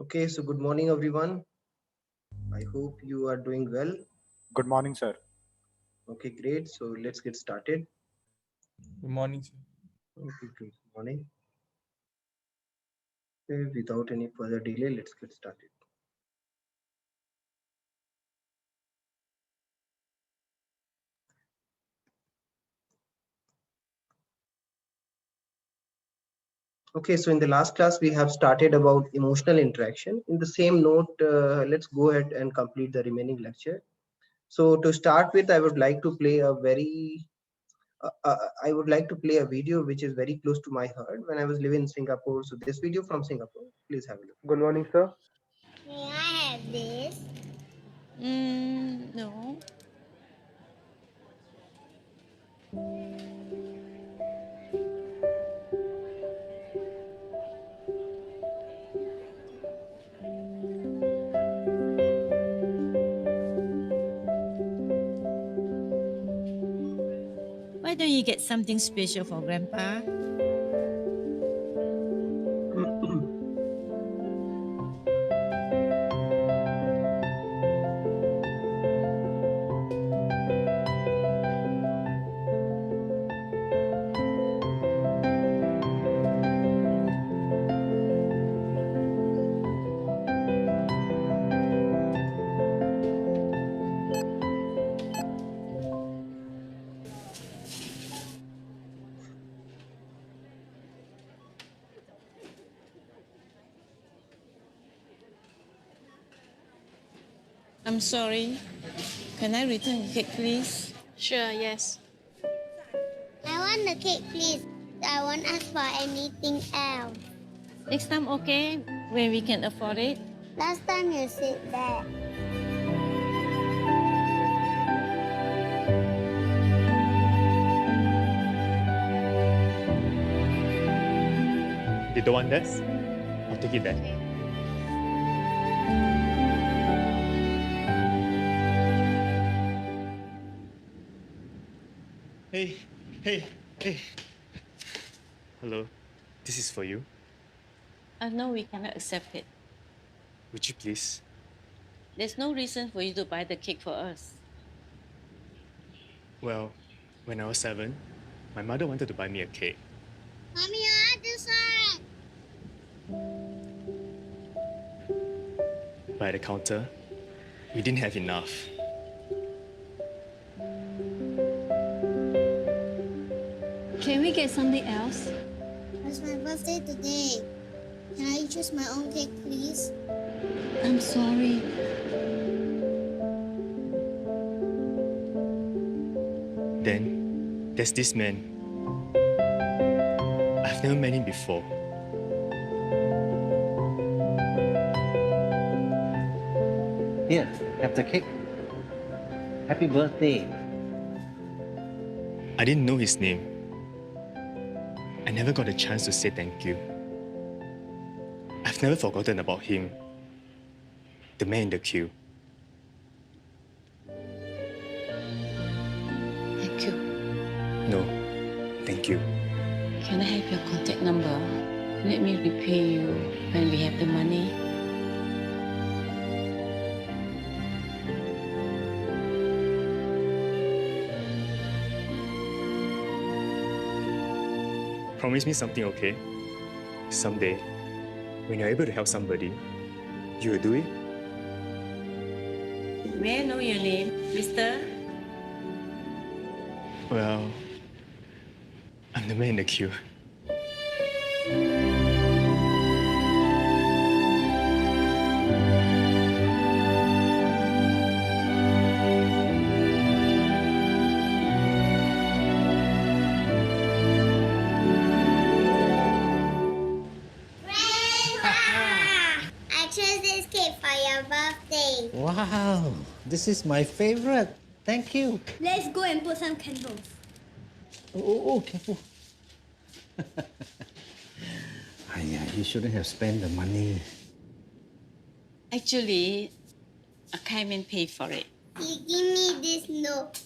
Okay, so good morning, everyone. I hope you are doing well. Good morning, sir. Okay, great. So let's get started. Good morning, sir. Okay, good morning. Okay, without any further delay, let's get started. Okay, so in the last class, we have started about emotional interaction. In the same note, let's go ahead and complete the remaining lecture. So to start with, I would like to play I would like to play a video which is very close to my heart when I was living in Singapore. So this video from Singapore, please have a look. Good morning, sir. May I have this? No. Why don't you get something special for Grandpa? I'm sorry. Can I return the cake, please? Sure, yes. I want the cake, please. I won't ask for anything else. Next time, okay? When we can afford it? Last time you said that. You don't want this? I'll take it back. Hey, hey. Hello, this is for you. No, we cannot accept it. Would you please? There's no reason for you to buy the cake for us. Well, when I was 7, my mother wanted to buy me a cake. Mommy, I want this one. But at the counter, we didn't have enough. Can we get something else? It's my birthday today. Can I choose my own cake, please? I'm sorry. Then, there's this man. I've never met him before. Here, have the cake. Happy birthday. I didn't know his name. I never got a chance to say thank you. I've never forgotten about him. The man in the queue. Thank you. No, thank you. Can I have your contact number? Let me repay you when we have the money. Promise me something, okay? Someday, when you're able to help somebody, you will do it? May I know your name, mister? Well, I'm the man in the queue. I chose this cake for your birthday. Wow, this is my favorite. Thank you. Let's go and put some candles. Oh, careful. You shouldn't have spent the money. Actually, I came and paid for it. You give me this note.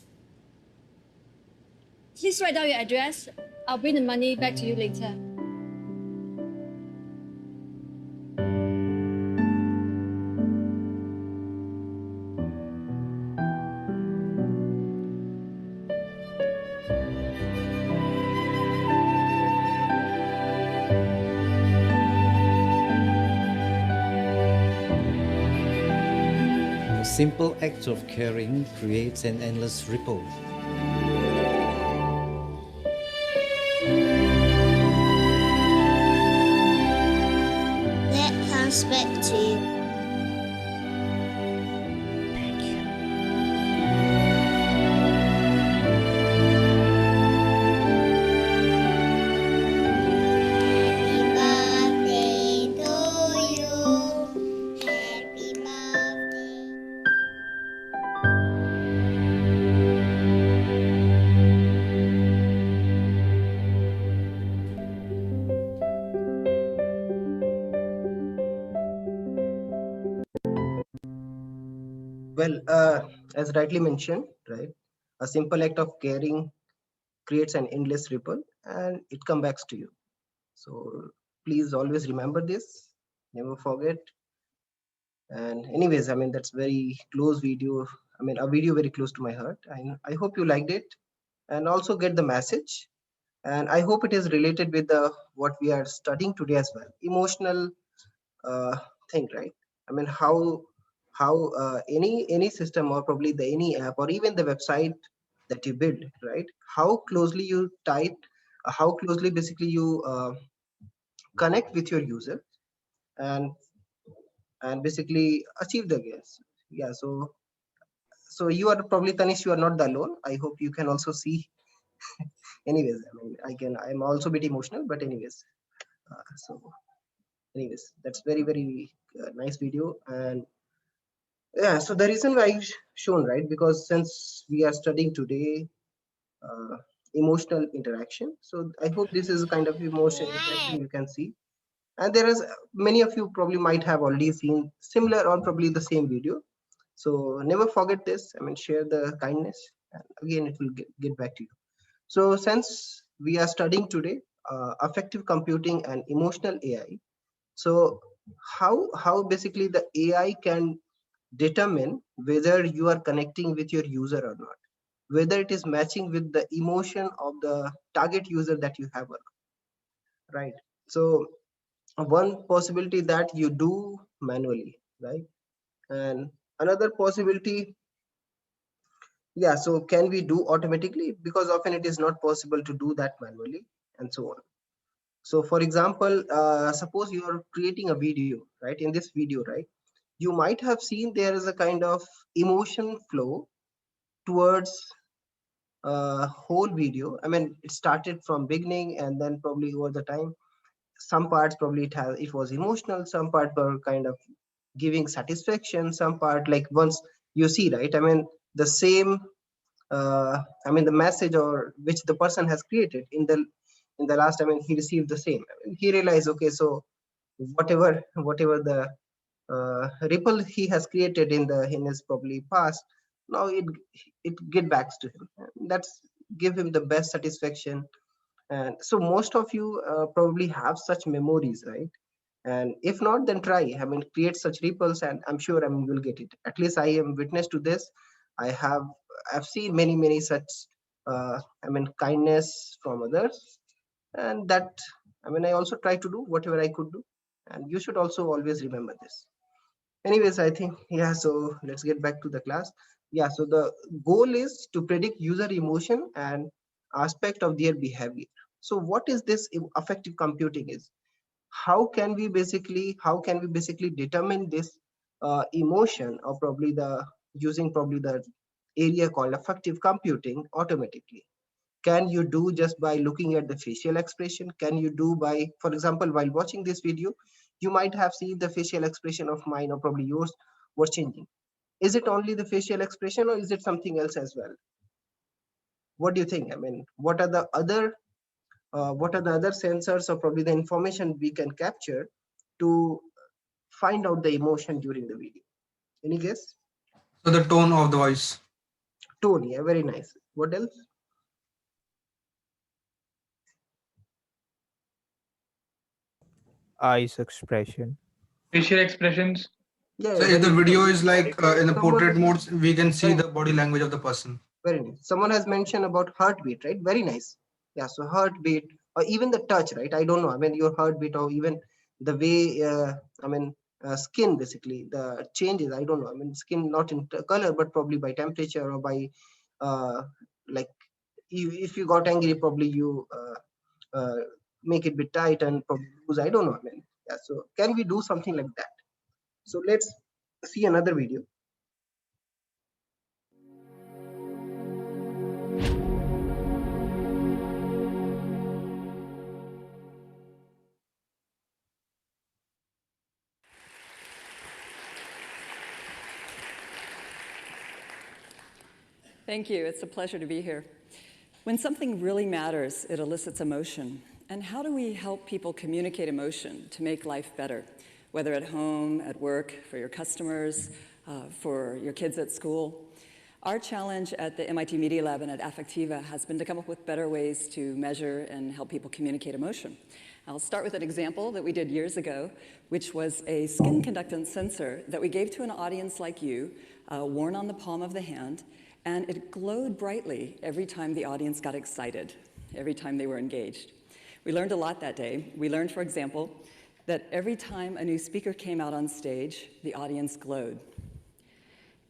Please write down your address. I'll bring the money back to you later. simple act of caring creates an endless ripple. That comes back to you. Thank you. Happy birthday to you. Happy birthday. Well, as rightly mentioned, right? A simple act of caring creates an endless ripple and it comes back to you. So please always remember this, never forget. And anyways, I mean, that's very close video. I mean, a video very close to my heart. I hope you liked it and also get the message. And I hope it is related with the what we are studying today as well. Emotional uh, thing, right? I mean, how any system or probably the any app or even the website that you build, right? How closely you type, how closely basically you connect with your user and basically achieve the goals. Yeah, so you are probably Tanish, you are not the alone. I hope you can also see. Anyways, I mean, I'm also a bit emotional, but anyways, so anyways, that's very nice video. And yeah, so the reason why I shown, right, because since we are studying today uh, emotional interaction, so I hope this is a kind of emotional interaction you can see. And there is many of you probably might have already seen similar or probably the same video. So never forget this. I mean, share the kindness, and again, it will get back to you. So since we are studying today affective computing and emotional AI, so how basically the AI can determine whether you are connecting with your user or not, whether it is matching with the emotion of the target user that you have, right? So one possibility that you do manually, right? And another possibility, yeah, so can we do automatically, because often it is not possible to do that manually, and so on. So for example, suppose you are creating a video, right? In this video, right, you might have seen there is a kind of emotion flow towards whole video. I mean, it started from beginning and then probably over the time, some parts probably it was emotional, some part were kind of giving satisfaction, some part like once you see, right, I mean the same I mean the message or which the person has created in the last, I mean he received the same. I mean, he realized, okay, so whatever the ripple he has created in his probably past, now it get back to him. That's give him the best satisfaction. And so most of you probably have such memories, right? And if not, then try, I mean create such ripples, and I'm sure, I mean you'll get it. At least I am witness to this. I've seen many such I mean kindness from others, and that, I mean I also try to do whatever I could do, and you should also always remember this. Anyways, I think, yeah, so let's get back to the class. Yeah, so the goal is to predict user emotion and aspect of their behavior. So what is this affective computing is? How can we basically determine this emotion, or probably the using probably the area called affective computing automatically? Can you do just by looking at the facial expression? Can you do by, for example, while watching this video, you might have seen the facial expression of mine or probably yours was changing. Is it only the facial expression or is it something else as well? What do you think? I mean, what are the other sensors or probably the information we can capture to find out the emotion during the video? Any guess? So the tone of the voice. Tone, yeah, very nice. What else? Eyes expression. Facial expressions. Yeah, So yeah, if the very video nice. is like in the Someone portrait mode, we can see very the body language of the person. Very nice. Someone has mentioned about heartbeat, right? Very nice. Yeah, so heartbeat or even the touch, right? I don't know. I mean, your heartbeat or even the way, I mean, skin, basically the changes. I don't know. I mean, skin not in color, but probably by temperature or by like if you got angry, probably you make it bit tight and probably lose. I don't know. I mean, yeah. So can we do something like that? So let's see another video. Thank you. It's a pleasure to be here. When something really matters, it elicits emotion. And how do we help people communicate emotion to make life better, whether at home, at work, for your customers, for your kids at school? Our challenge at the MIT Media Lab and at Affectiva has been to come up with better ways to measure and help people communicate emotion. I'll start with an example that we did years ago, which was a skin conductance sensor that we gave to an audience like you, worn on the palm of the hand, and it glowed brightly every time the audience got excited, every time they were engaged. We learned a lot that day. We learned, for example, that every time a new speaker came out on stage, the audience glowed.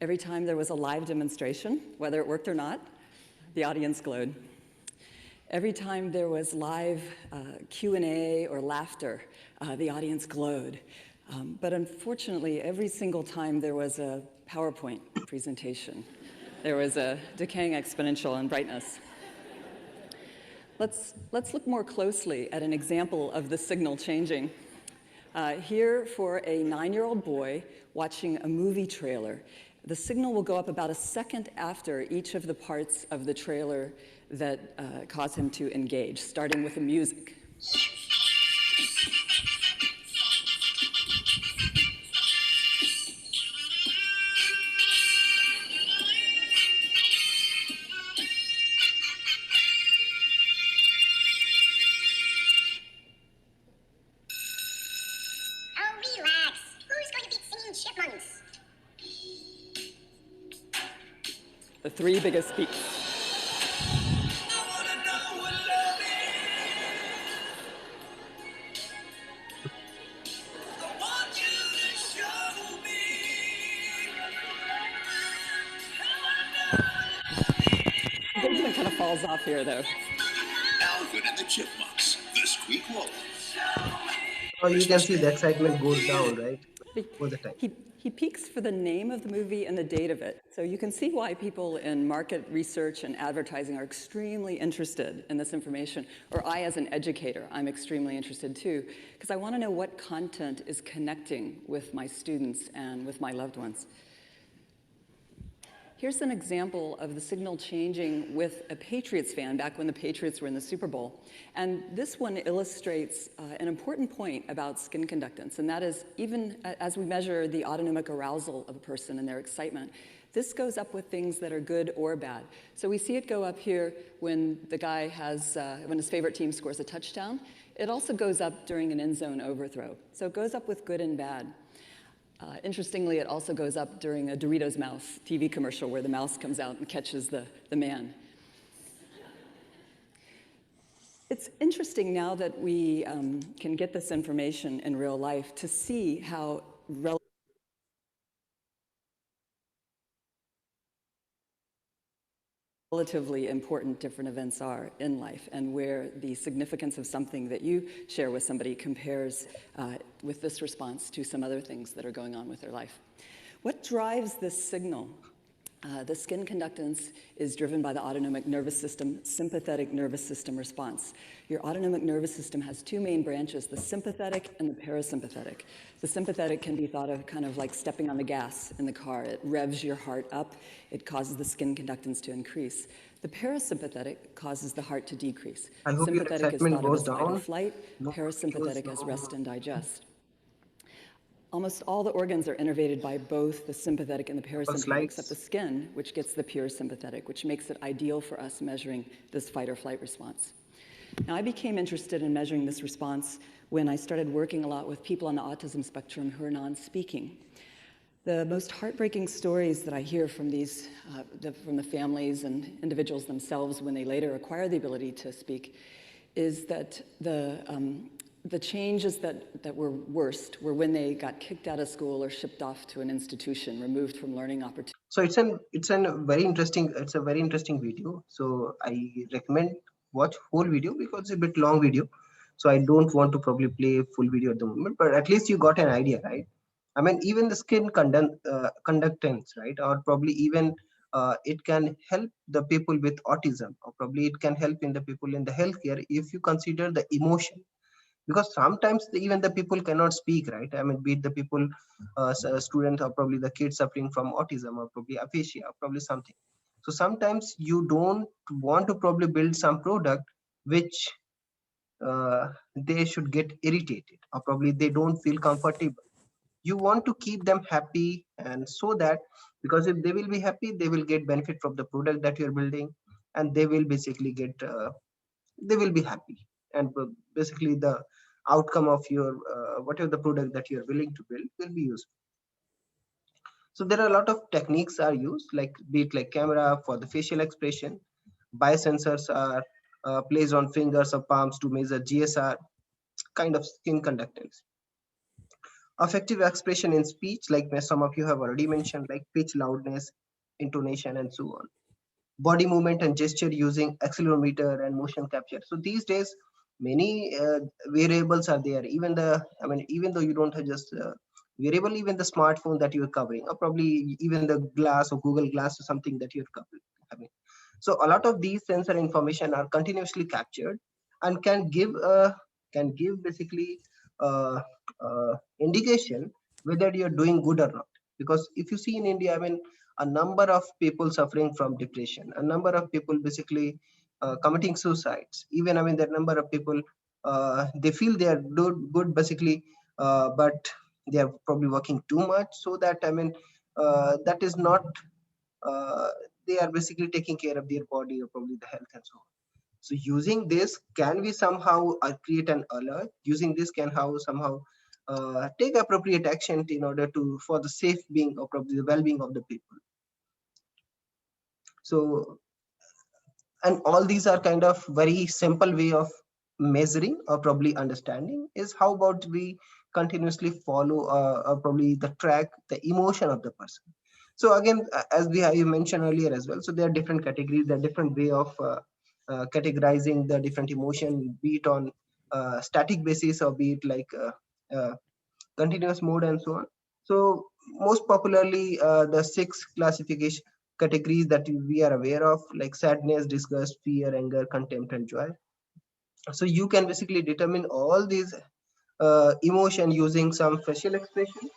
Every time there was a live demonstration, whether it worked or not, the audience glowed. Every time there was live Q&A or laughter, the audience glowed. But unfortunately, every single time there was a PowerPoint presentation, there was a decaying exponential in brightness. Let's look more closely at an example of the signal changing. Here for a 9-year-old boy watching a movie trailer, the signal will go up about a second after each of the parts of the trailer that cause him to engage, starting with the music. The 3 biggest beats. Engagement kind of falls off here, though. Alvin and the Chipmunks, the Squeak Wolf. Oh, you can see the excitement goes down, right? All the time. He peaks for the name of the movie and the date of it. So you can see why people in market research and advertising are extremely interested in this information. Or I, as an educator, I'm extremely interested too, because I want to know what content is connecting with my students and with my loved ones. Here's an example of the signal changing with a Patriots fan back when the Patriots were in the Super Bowl. And this one illustrates an important point about skin conductance, and that is even as we measure the autonomic arousal of a person and their excitement, this goes up with things that are good or bad. So we see it go up here when the guy has, when his favorite team scores a touchdown. It also goes up during an end zone overthrow. So it goes up with good and bad. Interestingly, it also goes up during a Doritos Mouse TV commercial where the mouse comes out and catches the man. It's interesting now that we can get this information in real life to see how relatively important different events are in life and where the significance of something that you share with somebody compares with this response to some other things that are going on with their life. What drives this signal? The skin conductance is driven by the autonomic nervous system, sympathetic nervous system response. Your autonomic nervous system has 2 main branches, the sympathetic and the parasympathetic. The sympathetic can be thought of kind of like stepping on the gas in the car. It revs your heart up. It causes the skin conductance to increase. The parasympathetic causes the heart to decrease. Sympathetic is thought of as fight or flight, parasympathetic as rest and digest. Almost all the organs are innervated by both the sympathetic and the parasympathetic, except the skin, which gets the pure sympathetic, which makes it ideal for us measuring this fight or flight response. Now, I became interested in measuring this response when I started working a lot with people on the autism spectrum who are non-speaking. The most heartbreaking stories that I hear from these, from the families and individuals themselves when they later acquire the ability to speak, is that the changes that were worst were when they got kicked out of school or shipped off to an institution, removed from learning opportunities. So it's a very interesting video. So I recommend watch whole video because it's a bit long video. So I don't want to probably play full video at the moment, but at least you got an idea, right? I mean, even the skin conductance, right? Or probably even it can help the people with autism, or probably it can help in the people in the healthcare if you consider the emotion. Because sometimes even the people cannot speak, right? I mean, be it the people, students, or probably the kids suffering from autism, or probably aphasia, or probably something. So sometimes you don't want to probably build some product which they should get irritated, or probably they don't feel comfortable. You want to keep them happy, and so that, because if they will be happy, they will get benefit from the product that you're building, and they will basically get they will be happy, and basically the outcome of your whatever the product that you're willing to build will be useful. So there are a lot of techniques are used, like be it like camera for the facial expression, biosensors are placed on fingers or palms to measure GSR, kind of skin conductance. Affective expression in speech, like some of you have already mentioned, like pitch, loudness, intonation, and so on. Body movement and gesture using accelerometer and motion capture. So these days, many variables are there. Even even though you don't have just variable, even the smartphone that you're covering, or probably even the glass or Google Glass or something that you're covering. So a lot of these sensor information are continuously captured and can give basically indication whether you're doing good or not. Because if you see in India, I mean, a number of people suffering from depression, a number of people basically committing suicides. Even, I mean, the number of people, they feel they are good basically, but they are probably working too much. So that, I mean, that is not, they are basically taking care of their body or probably the health and so on. So using this, can we somehow create an alert? Using this can somehow take appropriate action in order to, for the safe being or probably the well-being of the people. So, and all these are kind of very simple way of measuring or probably understanding is how about we continuously follow or probably the track the emotion of the person. So again, as you mentioned earlier as well, so there are different categories, there are different way of categorizing the different emotion, be it on static basis or be it like continuous mode and so on. So most popularly, the 6 classification categories that we are aware of, like sadness, disgust, fear, anger, contempt, and joy. So you can basically determine all these emotion using some facial expression.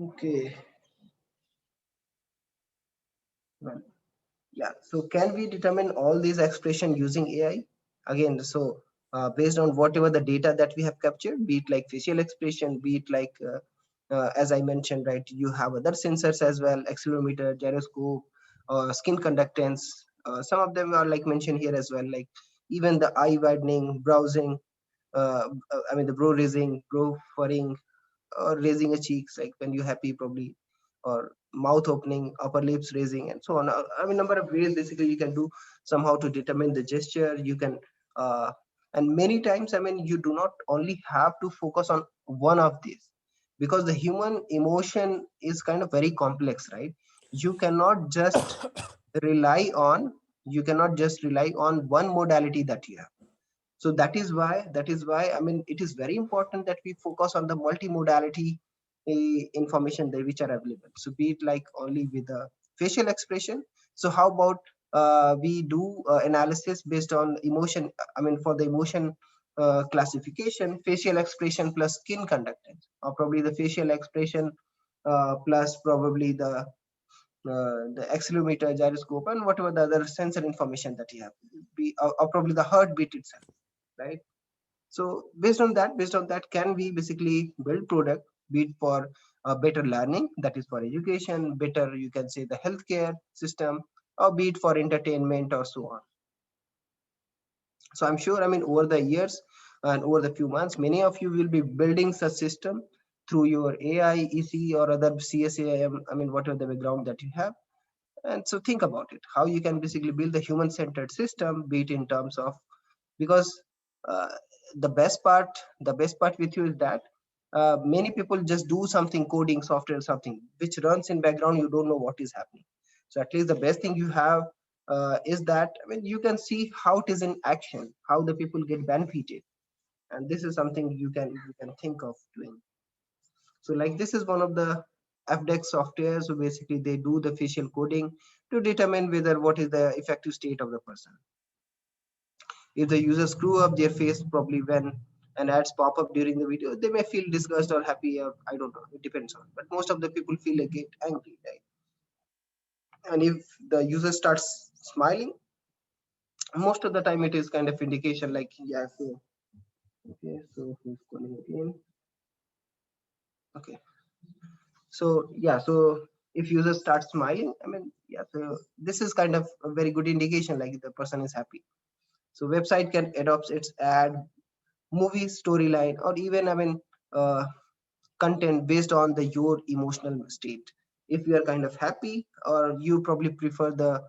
Okay. Well, yeah. So can we determine all these expression using AI? Again, so based on whatever the data that we have captured, be it like facial expression, be it like as I mentioned, right, you have other sensors as well, accelerometer, gyroscope, skin conductance. Some of them are like mentioned here as well, like even the eye widening, browsing, I mean the brow raising, brow furrowing, or raising a cheeks, like when you're happy probably, or mouth opening, upper lips raising, and so on. I mean, number of ways basically you can do somehow to determine the gesture. You can, and many times, I mean, you do not only have to focus on one of these, because the human emotion is kind of very complex, right? You cannot just rely on one modality that you have. So that is why I mean, it is very important that we focus on the multimodality information that which are available. So be it like only with the facial expression. So how about we do analysis based on emotion, I mean for the emotion classification, facial expression plus skin conductance, or probably the facial expression plus probably the accelerometer, gyroscope, and whatever the other sensor information that you have, or probably the heartbeat itself, right? So based on that, can we basically build product, be it for better learning, that is for education, better you can say the healthcare system, or be it for entertainment or so on. So I'm sure, I mean, over the years and over the few months, many of you will be building such system through your AI, EC, or other CSAIM, I mean, whatever the background that you have. And so think about it, how you can basically build the human-centered system, be it in terms of, because uh, the best part with you is that many people just do something, coding software, something which runs in background, you don't know what is happening. So at least the best thing you have is that, I mean, you can see how it is in action, how the people get benefited, and this is something you can think of doing. So like this is one of the FDEX software. So basically they do the facial coding to determine whether what is the effective state of the person. If the user screw up their face, probably when an ads pop up during the video, they may feel disgust or happy, or I don't know, it depends on, but most of the people feel like get angry, right? And if the user starts smiling, most of the time it is kind of indication like, yeah, so okay, so who's calling again? Okay, so yeah, so if user starts smiling, I mean, yeah, so this is kind of a very good indication like the person is happy. So website can adopt its ad, movie storyline, or even, I mean, content based on the your emotional state. If you are kind of happy, or you probably prefer the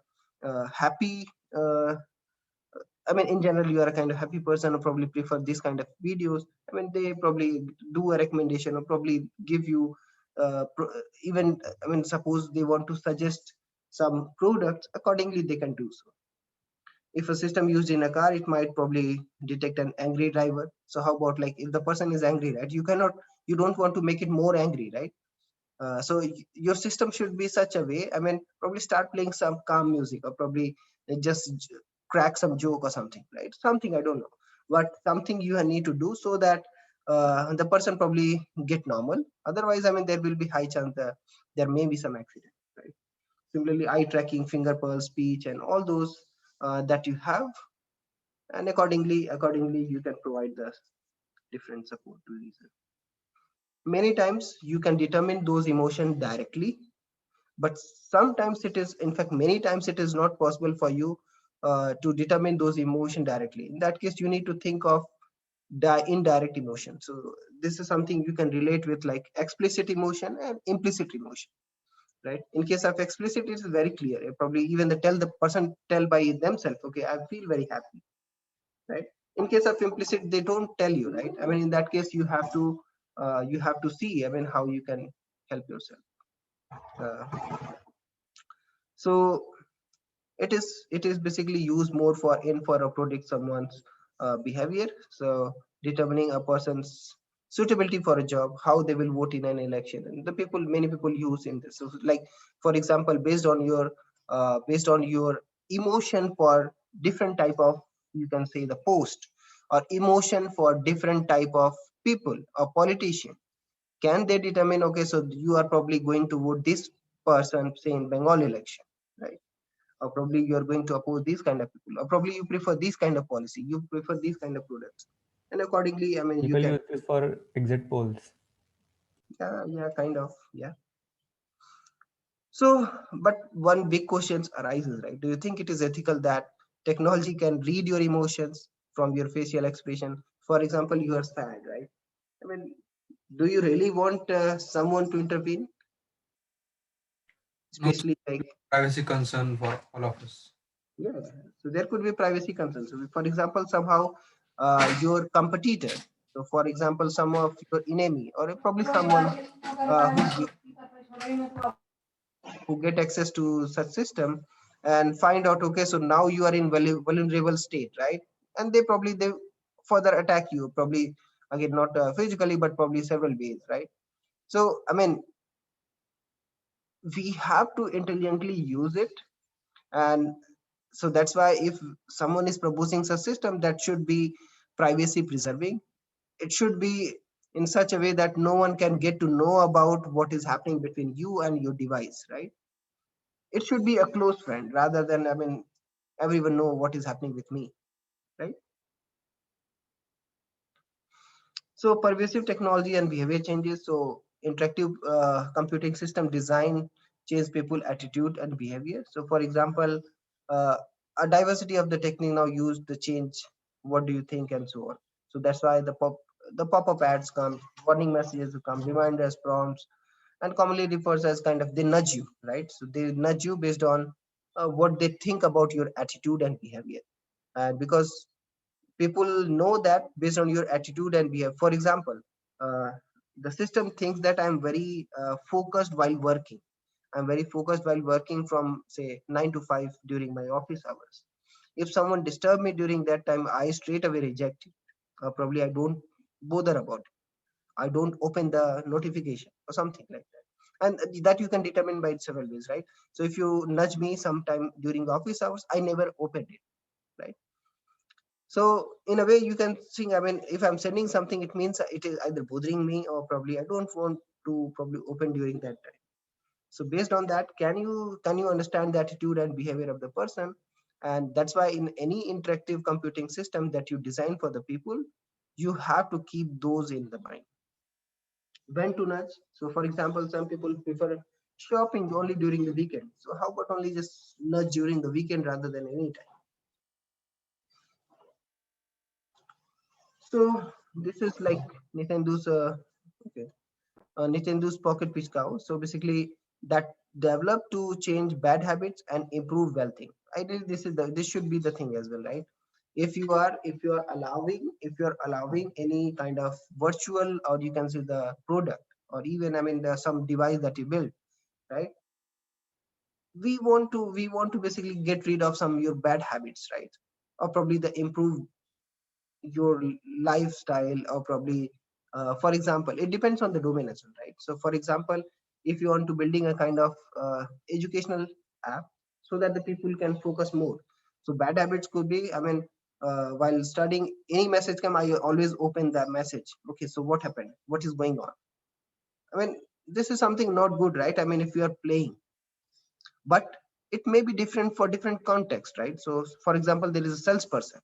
happy, I mean, in general, you are a kind of happy person who probably prefer this kind of videos. I mean, they probably do a recommendation or probably give you even, I mean, suppose they want to suggest some products, accordingly they can do so. If a system used in a car, it might probably detect an angry driver. So how about like if the person is angry, right? You don't want to make it more angry, right? So your system should be such a way, I mean, probably start playing some calm music, or probably just crack some joke or something, right? Something, I don't know, but something you need to do so that the person probably get normal. Otherwise, I mean, there will be high chance that there may be some accident, right? Similarly, eye tracking, finger pulse, speech, and all those that you have, and accordingly you can provide the different support to user. Many times you can determine those emotions directly, but sometimes it is, in fact many times it is not possible for you to determine those emotions directly. In that case, you need to think of the indirect emotion. So this is something you can relate with, like explicit emotion and implicit emotion, right? In case of explicit, it is very clear. Probably even the person tell by themselves, okay, I feel very happy, right? In case of implicit, they don't tell you, right? I mean, in that case, you have to see, I mean, how you can help yourself. So it is basically used more for a predict someone's behavior. So determining a person's suitability for a job, how they will vote in an election, and many people use in this. So like, for example, based on your emotion for different type of, you can say, the post, or emotion for different type of people or politician, can they determine, okay, so you are probably going to vote this person, say in Bengal election, right? Or probably you are going to oppose these kind of people, or probably you prefer this kind of policy, you prefer these kind of products, and accordingly, I mean, you People can. use this for exit polls. Yeah, kind of, yeah. So, but one big question arises, right? Do you think it is ethical that technology can read your emotions from your facial expression? For example, you are sad, right? I mean, do you really want someone to intervene, No, especially like, privacy concern for all of us. yeah, so there could be privacy concerns. So for example, somehow your competitor, so for example, some of your enemy, or probably someone who get access to such system and find out, okay, so now you are in vulnerable state, right? And they further attack you, probably again not physically, but probably several ways, right? So I mean, we have to intelligently use it. And so that's why if someone is proposing such system, that should be privacy preserving. It should be in such a way that no one can get to know about what is happening between you and your device, right? It should be a close friend rather than, I mean, everyone know what is happening with me, right? So pervasive technology and behavior changes. So interactive computing system design change people attitude and behavior. So for example, a diversity of the technique now used to change what do you think and so on. So that's why the pop-up ads come, warning messages come, reminders, prompts, and commonly refers as kind of they nudge you, right? So they nudge you based on what they think about your attitude and behavior. And because people know that based on your attitude and behavior. For example, uh, the system thinks that I'm very focused while working. I'm very focused while working from say 9 to 5 during my office hours. If someone disturb me during that time, I straight away reject it. Probably I don't bother about it. I don't open the notification or something like that. And that you can determine by several ways, right? So if you nudge me sometime during office hours, I never opened it, right? So in a way you can think, I mean, if I'm sending something, it means it is either bothering me or probably I don't want to probably open during that time. So based on that, can you understand the attitude and behavior of the person? And that's why in any interactive computing system that you design for the people, you have to keep those in the mind. When to nudge? So for example, some people prefer shopping only during the weekend. So how about only just nudge during the weekend rather than any time? So this is like Nintendo's okay, Nintendo's Pocket Piscao. So basically that developed to change bad habits and improve well-being. I think this should be the thing as well, right? If you're allowing any kind of virtual, or you can say the product, or even I mean some device that you build, right? We want to basically get rid of some of your bad habits, right? Or probably the improve your lifestyle, or probably for example, it depends on the domain as well, right? So for example, if you want to building a kind of educational app so that the people can focus more. So bad habits could be, I mean, while studying, any message come, I always open that message. Okay, so what happened, what is going on? I mean, this is something not good, right? I mean, if you are playing, but it may be different for different context, right? So for example, there is a salesperson.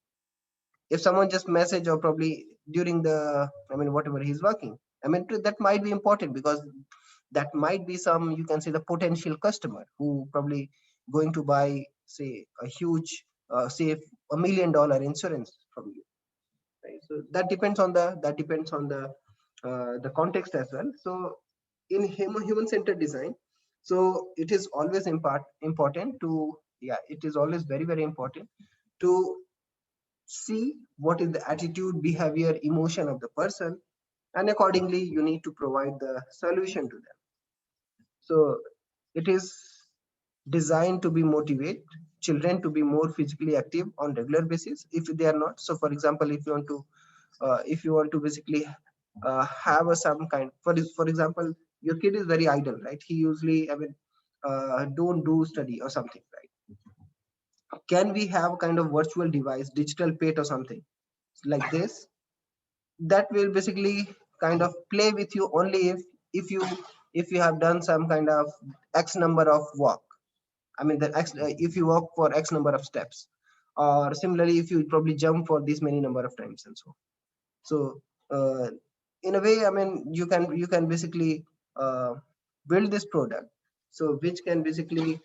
If someone just message, or probably during the, I mean, whatever he's working, I mean, that might be important, because that might be some, you can say, the potential customer who probably going to buy say a huge say $1 million insurance from you, right? So that depends on the context as well. So in human centered design, so it is always important to, yeah, it is always very very important to see what is the attitude, behavior, emotion of the person, and accordingly you need to provide the solution to them. So it is designed to be motivate children to be more physically active on regular basis if they are not. So for example, if you want to basically have some kind, for example, your kid is very idle, right? He usually, I mean, don't do study or something, right? Can we have kind of virtual device, digital pet or something like this, that will basically kind of play with you only if you have done some kind of x number of walk. I mean, if you walk for x number of steps, or similarly if you probably jump for this many number of times and so on. So in a way, I mean, you can basically build this product, so which can basically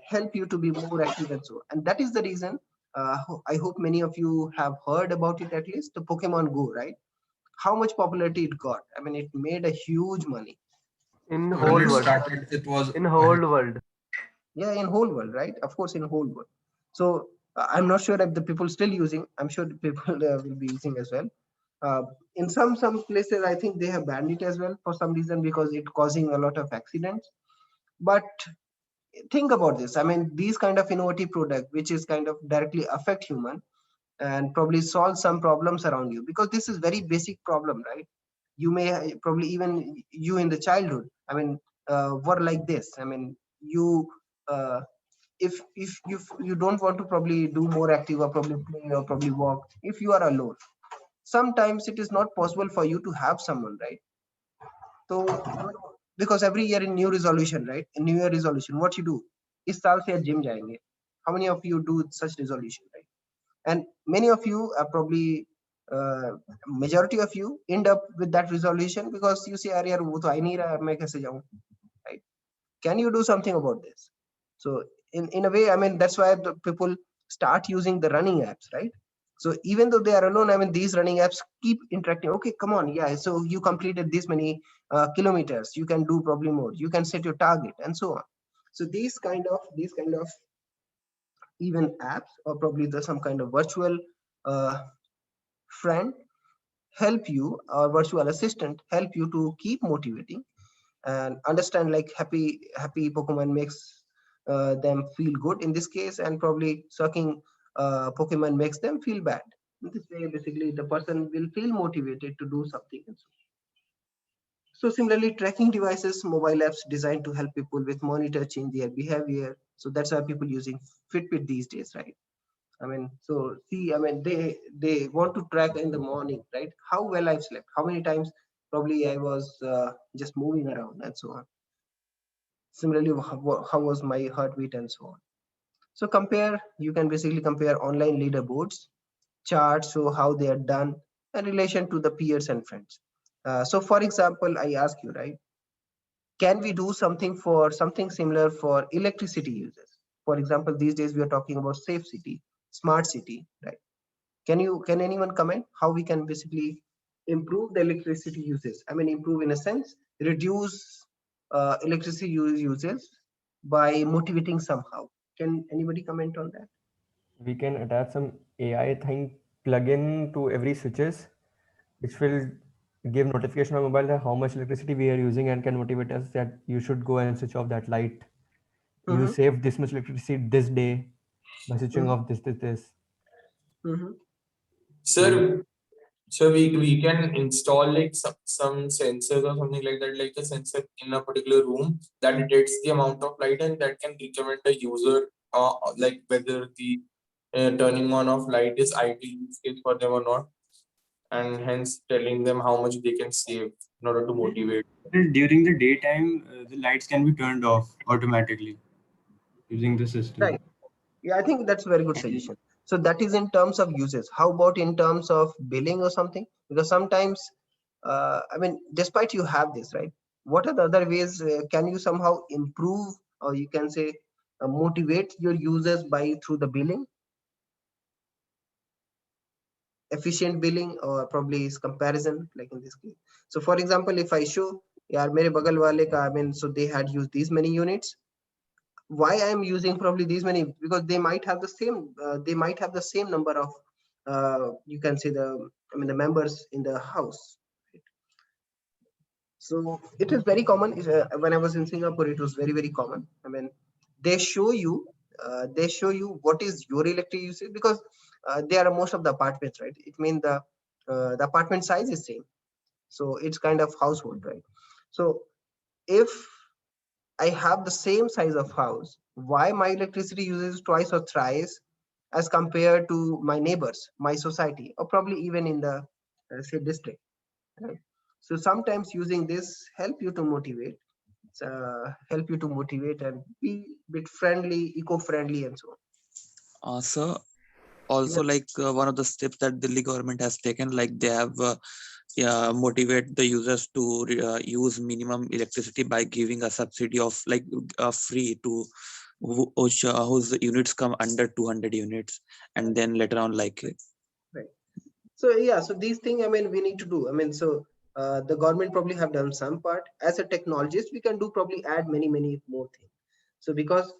help you to be more active and so on. And that is the reason, I hope many of you have heard about it, at least the Pokemon Go, right? How much popularity it got. I mean, it made a huge money. In When whole it world. started, it was In whole world. Yeah, in whole world, right? Of course, in whole world. So I'm not sure if the people still using. I'm sure the people will be using as well. In some places, I think they have banned it as well for some reason, because it causing a lot of accidents. But think about this. I mean, these kind of innovative product, which is kind of directly affect human and probably solve some problems around you, because this is very basic problem, right? You may probably, even you in the childhood, I mean, were like this. I mean, you uh, if you don't want to probably do more active, or probably play, or probably walk, if you are alone, sometimes it is not possible for you to have someone, right? So because every year in new resolution, right, in new year resolution, what you do, इस साल से gym जाएंगे. How many of you do such resolution, right? And many of you are probably majority of you end up with that resolution, because you say, अरे यार वो तो आ ही नहीं रहा, मैं कैसे जाऊं, right? Can you do something about this? So in a way, I mean, that's why the people start using the running apps, right? So even though they are alone, I mean, these running apps keep interacting. Okay, come on, yeah. So you completed this many kilometers. You can do probably more. You can set your target and so on. So these kind of even apps or probably some kind of virtual friend help you, or virtual assistant help you to keep motivating and understand like happy Pokemon makes them feel good in this case, and probably sucking Pokemon makes them feel bad. In this way, basically, the person will feel motivated to do something. So similarly, tracking devices, mobile apps designed to help people with monitor change their behavior. So that's why people using Fitbit these days, right? I mean, so see, I mean, they want to track in the morning, right? How well I've slept, how many times probably I was just moving around and so on. Similarly, how was my heartbeat and so on. So you can basically compare online leaderboards, charts, so how they are done in relation to the peers and friends. So for example, I ask you, right, can we do something similar for electricity users? For example, these days we are talking about safe city, smart city, right? Can anyone comment how we can basically improve the electricity uses? I mean, improve in a sense, reduce electricity uses by motivating somehow. Can anybody comment on that? We can attach some AI thing plugin to every switches, which will give notification on mobile that how much electricity we are using and can motivate us that you should go and switch off that light. You saved this much electricity this day by switching off this. Sir, so we can install like some sensors or something like that, like a sensor in a particular room that detects the amount of light and that can recommend the user like whether the turning on of light is ideal use case for them or not, and hence telling them how much they can save in order to motivate. During the daytime, the lights can be turned off automatically using the system. Right. Yeah, I think that's a very good suggestion. So that is in terms of uses. How about in terms of billing or something? Because sometimes, I mean, despite you have this, right? What are the other ways? Can you somehow improve, or you can say, motivate your users by through the billing, efficient billing, or probably is comparison, like in this case. So, for example, if I show, yeah, mere bagal wale ka, I mean, so they had used these many units. Why I'm using probably these many, because they might have the same number of you can say the members in the house, right? So it is very common. When I was in Singapore, it was very common. I mean, they show you what is your electric usage, because there are most of the apartments, right? It means the apartment size is same, so it's kind of household, right? So if I have the same size of house, why my electricity uses twice or thrice as compared to my neighbors, my society, or probably even in the say district, right? So sometimes using this help you to motivate, and be bit friendly, eco-friendly, and so on. So also like one of the steps that Delhi government has taken, like they have motivate the users to use minimum electricity by giving a subsidy of like free to whose units come under 200 units, and then later on like right. So yeah, so these things, I mean, we need to do. I mean, so the government probably have done some part. As a technologist, we can do probably add many more things. So because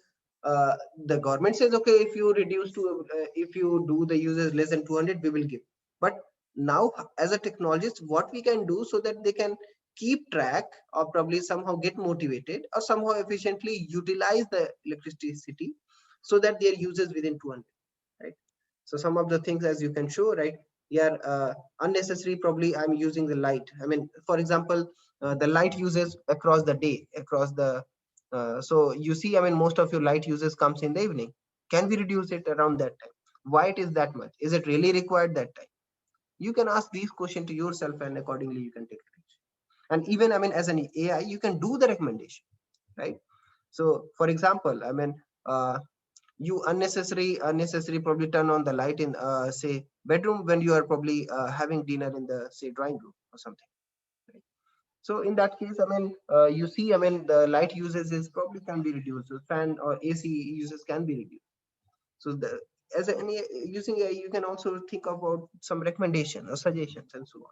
the government says, okay, if you reduce to if you do the users less than 200, we will give. But now as a technologist, what we can do so that they can keep track, or probably somehow get motivated, or somehow efficiently utilize the electricity so that their users within 200, right? So some of the things, as you can show, right? Yeah, unnecessary probably I'm using the light. I mean, for example, the light uses across the day, so you see, I mean, most of your light uses comes in the evening. Can we reduce it around that time? Why it is that much? Is it really required that time? You can ask these questions to yourself, and accordingly you can take action. And even, I mean, as an AI, you can do the recommendation, right? So for example, I mean, you unnecessary probably turn on the light in say bedroom when you are probably having dinner in the say drawing room or something, right? So in that case, I mean, you see, I mean, the light uses is probably can be reduced. So fan or AC uses can be reduced. So as any using AI, you can also think about some recommendation or suggestions and so on.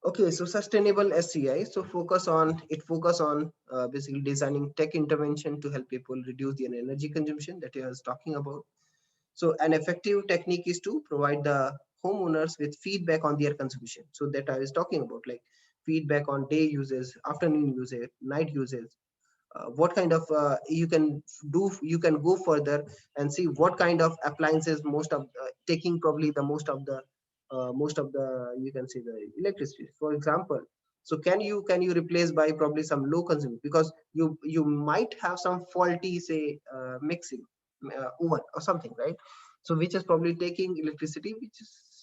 Okay, so sustainable SCI. So focus on basically designing tech intervention to help people reduce their energy consumption that I was talking about. So an effective technique is to provide the homeowners with feedback on their consumption. So that I was talking about, like feedback on day uses, afternoon usage, night usage. What kind of you can do, you can go further and see what kind of appliances most of taking probably the most of the you can say the electricity, for example. So can you replace by probably some low consumer, because you might have some faulty say mixing oven or something, right? So which is probably taking electricity which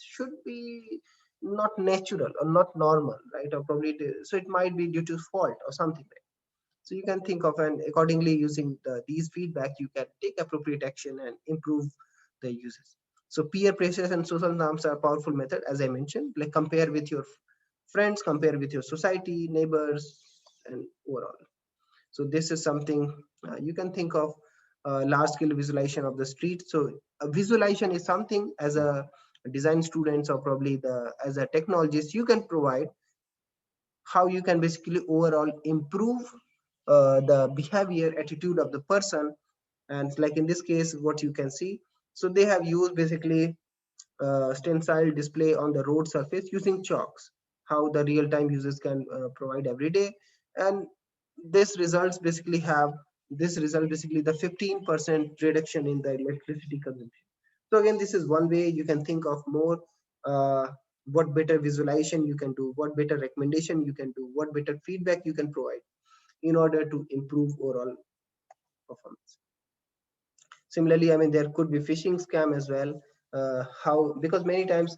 should be not natural or not normal, right? Or probably so it might be due to fault or something, right? So you can think of, and accordingly using these feedback, you can take appropriate action and improve the uses. So peer pressures and social norms are a powerful method, as I mentioned, like compare with your friends, compare with your society, neighbors, and overall. So this is something you can think of large scale visualization of the street. So a visualization is something as a design students or probably as a technologist, you can provide how you can basically overall improve the behavior attitude of the person. And like in this case what you can see, so they have used basically stencil display on the road surface using chalks, how the real-time users can provide every day. And this results basically have this result basically the 15% reduction in the electricity consumption. So again, this is one way you can think of more what better visualization you can do, what better recommendation you can do, what better feedback you can provide in order to improve overall performance. Similarly, I mean, there could be phishing scam as well. How, because many times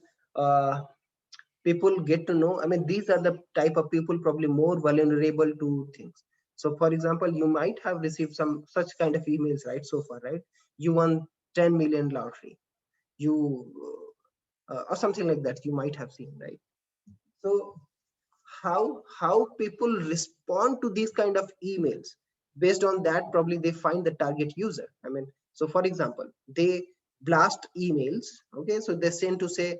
people get to know, I mean, these are the type of people probably more vulnerable to things. So for example, you might have received some such kind of emails, right? So far, right? You won 10 million lottery, you or something like that, you might have seen, right? So how people respond to these kind of emails, based on that probably they find the target user. I mean, so for example, they blast emails, okay? So they send to say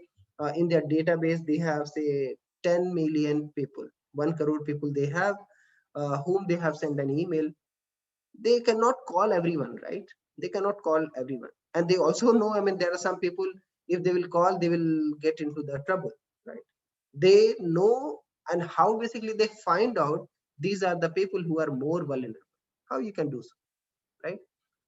in their database they have say 10 million people, 1 crore people they have, whom they have sent an email. They cannot call everyone, right? They cannot call everyone. And they also know, I mean, there are some people, if they will call, they will get into the trouble, right? They know. And how basically they find out these are the people who are more vulnerable, how you can do so, right?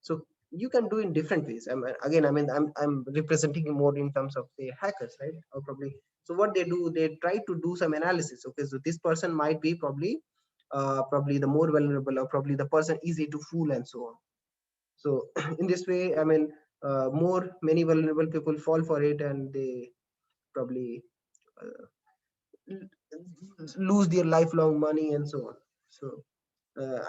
So you can do in different ways. Again, I mean, I'm representing more in terms of the hackers, right? Or probably, so what they do, they try to do some analysis. Okay, so this person might be probably the more vulnerable, or probably the person easy to fool and so on. So in this way, I mean, many vulnerable people fall for it, and they probably lose their lifelong money and so on. So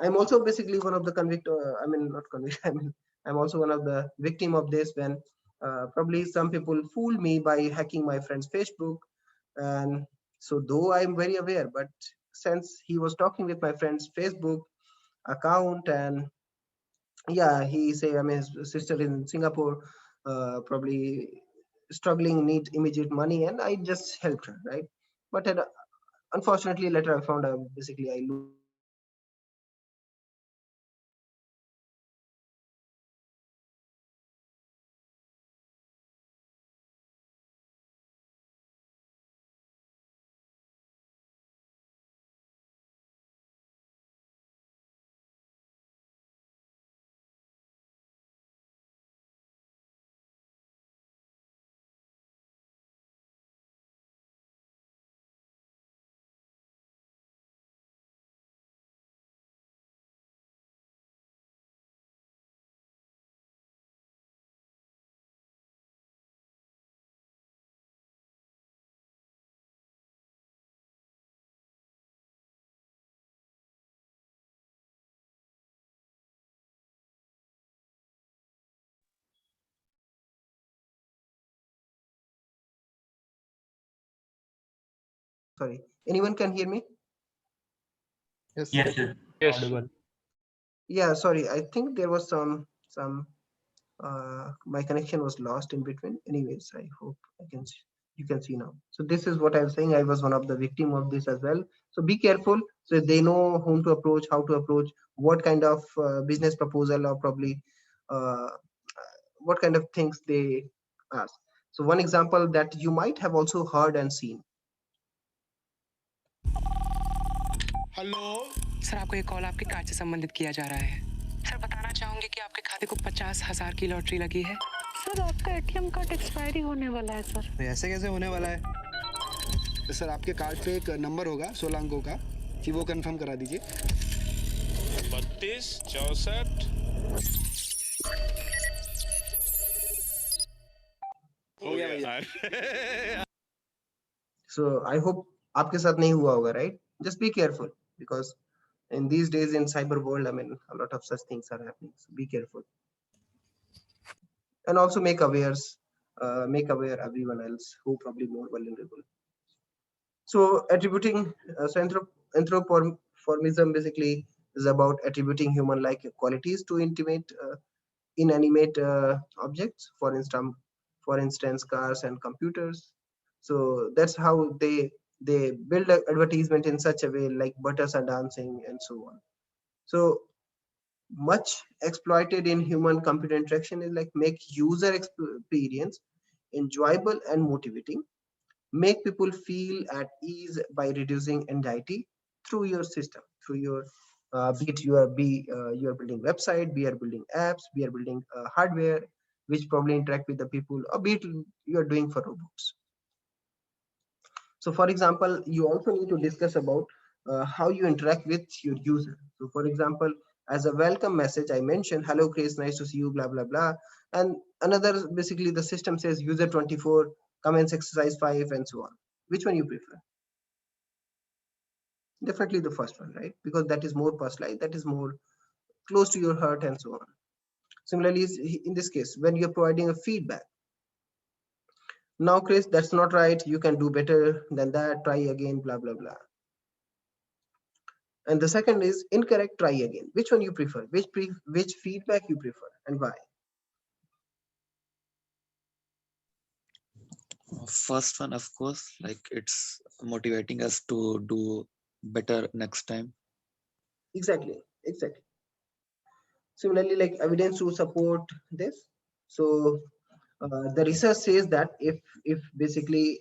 I'm also basically one of the convict, I mean, not convict, I mean, I'm also one of the victim of this, when probably some people fool me by hacking my friend's Facebook. And so though I'm very aware, but since he was talking with my friend's Facebook account, and yeah, he say, I mean, his sister in Singapore, probably struggling, need immediate money, and I just helped her, right? But unfortunately later I found out basically I lose. Sorry, anyone can hear me? Yes, Yes. sir. Yes. Audible. Yeah, sorry. I think there was some my connection was lost in between. Anyways, I hope you can see now. So this is what I'm saying. I was one of the victim of this as well. So be careful. So they know whom to approach, how to approach, what kind of business proposal, or probably uh, what kind of things they ask. So one example that you might have also heard and seen. Hello sir, आपको ये call आपके card से संबंधित किया जा रहा है। Sir, बताना चाहूंगी कि आपके खाते को 50,000 की लॉटरी लगी है। सर, आपका एटीएम कार्ड एक्सपायरी होने वाला है सर। ऐसे कैसे होने वाला है? सर, आपके कार्ड पे एक नंबर होगा 16 अंकों का, कि वो कंफर्म करा दीजिए। 32 64 हो गया भैया। So I hope आपके साथ नहीं हुआ होगा, right? Just be careful because in these days in cyber world, I mean, a lot of such things are happening. So be careful, and also make aware everyone else who probably more vulnerable. So attributing anthropomorphism basically is about attributing human-like qualities to inanimate objects. For instance, cars and computers. So that's how they build an advertisement in such a way, like butters are dancing and so on. So much exploited in human computer interaction is like make user experience enjoyable and motivating, make people feel at ease by reducing anxiety through your system, through your be it you are building website, be are building apps, be are building hardware which probably interact with the people, or be it you are doing for robots. So for example, you also need to discuss about how you interact with your user. So for example, as a welcome message, I mentioned, hello Chris, nice to see you, blah, blah, blah. And another, basically the system says user 24, comments exercise 5 and so on. Which one you prefer? Definitely the first one, right? Because that is more personalized, that is more close to your heart and so on. Similarly, in this case, when you're providing a feedback, now Chris, that's not right, you can do better than that, try again, blah, blah, blah. And the second is incorrect, try again. Which one you prefer? Which feedback you prefer and why? First one, of course, like it's motivating us to do better next time. Exactly. Similarly, like evidence to support this. So the research says that if basically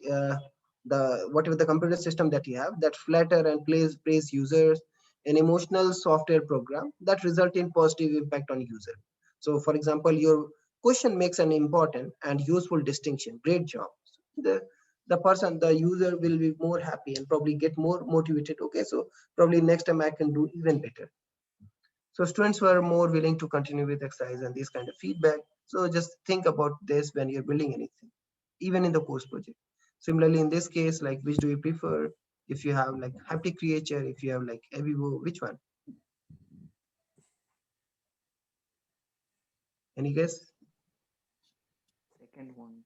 whatever the computer system that you have that flatter and praise users, an emotional software program that result in positive impact on user. So for example, your question makes an important and useful distinction. Great job. The user will be more happy and probably get more motivated. Okay, so probably next time I can do even better. So students were more willing to continue with exercise and this kind of feedback. So just think about this when you're building anything, even in the course project. Similarly, in this case, like which do you prefer? If you have like haptic creature, if you have like Evivo, which one? Any guess? Second one.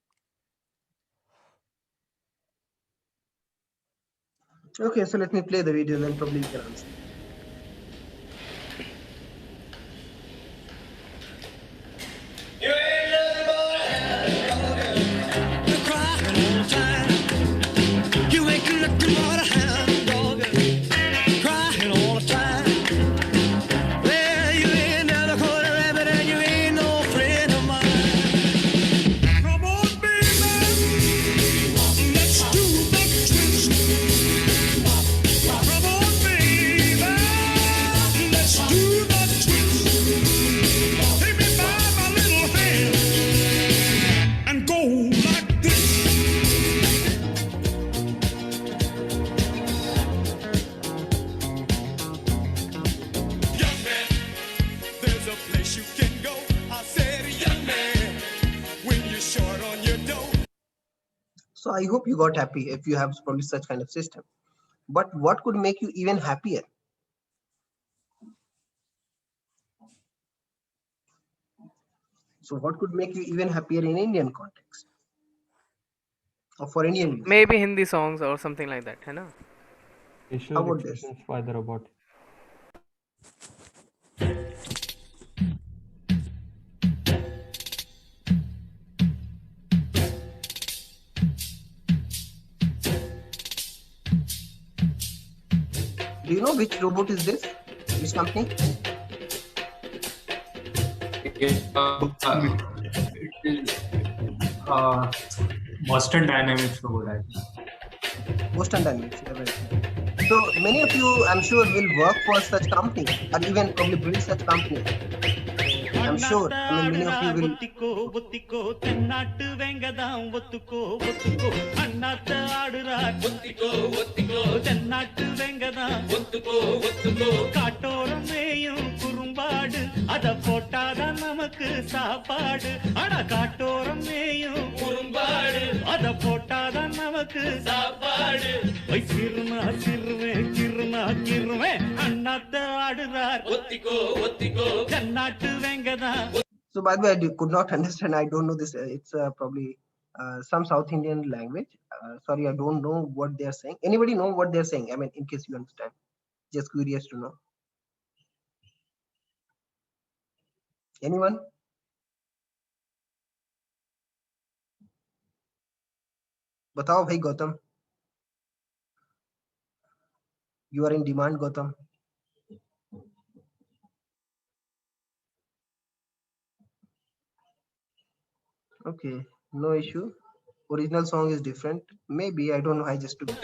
Okay, so let me play the video, then probably you can answer. So I hope you got happy if you have probably such kind of system. But what could make you even happier? So what could make you even happier in Indian context? Or for Indian use? Maybe Hindi songs or something like that, है ना? Facial expressions by the robot. Do you know which robot is this? Which company? Boston Dynamics robot, I think. Boston Dynamics. Yeah, right. So many of you, I'm sure, will work for such company or even probably build such company. I'm sure. I mean, many of you will. ஒத்திக்கோ தென்னாட்டு வெங்கதாம் ஒத்துக்கோ ஒத்துக்கோ அண்ணாத்த ஆடுறார் ஒத்திக்கோ ஒத்திக்கோ தென்னாட்டு வெங்கதாம் ஒத்துக்கோ ஒத்துக்கோ காட்டோரம் மேயும் குறும்பாடு அத போட்டாதான் நமக்கு சாப்பாடு ஆனா காட்டோரம் மேயும் குறும்பாடு அத போட்டாதான் நமக்கு சாப்பாடு சிறுனா சிறுவே கிருனா கிருவே அண்ணாத்த ஆடுறார் ஒத்திக்கோ ஒத்திக்கோ தென்னாட்டு வெங்கதாம். So by the way, I could not understand. I don't know this. It's probably some South Indian language. Sorry, I don't know what they are saying. Anybody know what they are saying? I mean, in case you understand, just curious to know. Anyone? Batao bhai Gautam. You are in demand, Gautam. Okay, no issue. Original song is different. Maybe, I don't know. I just took it.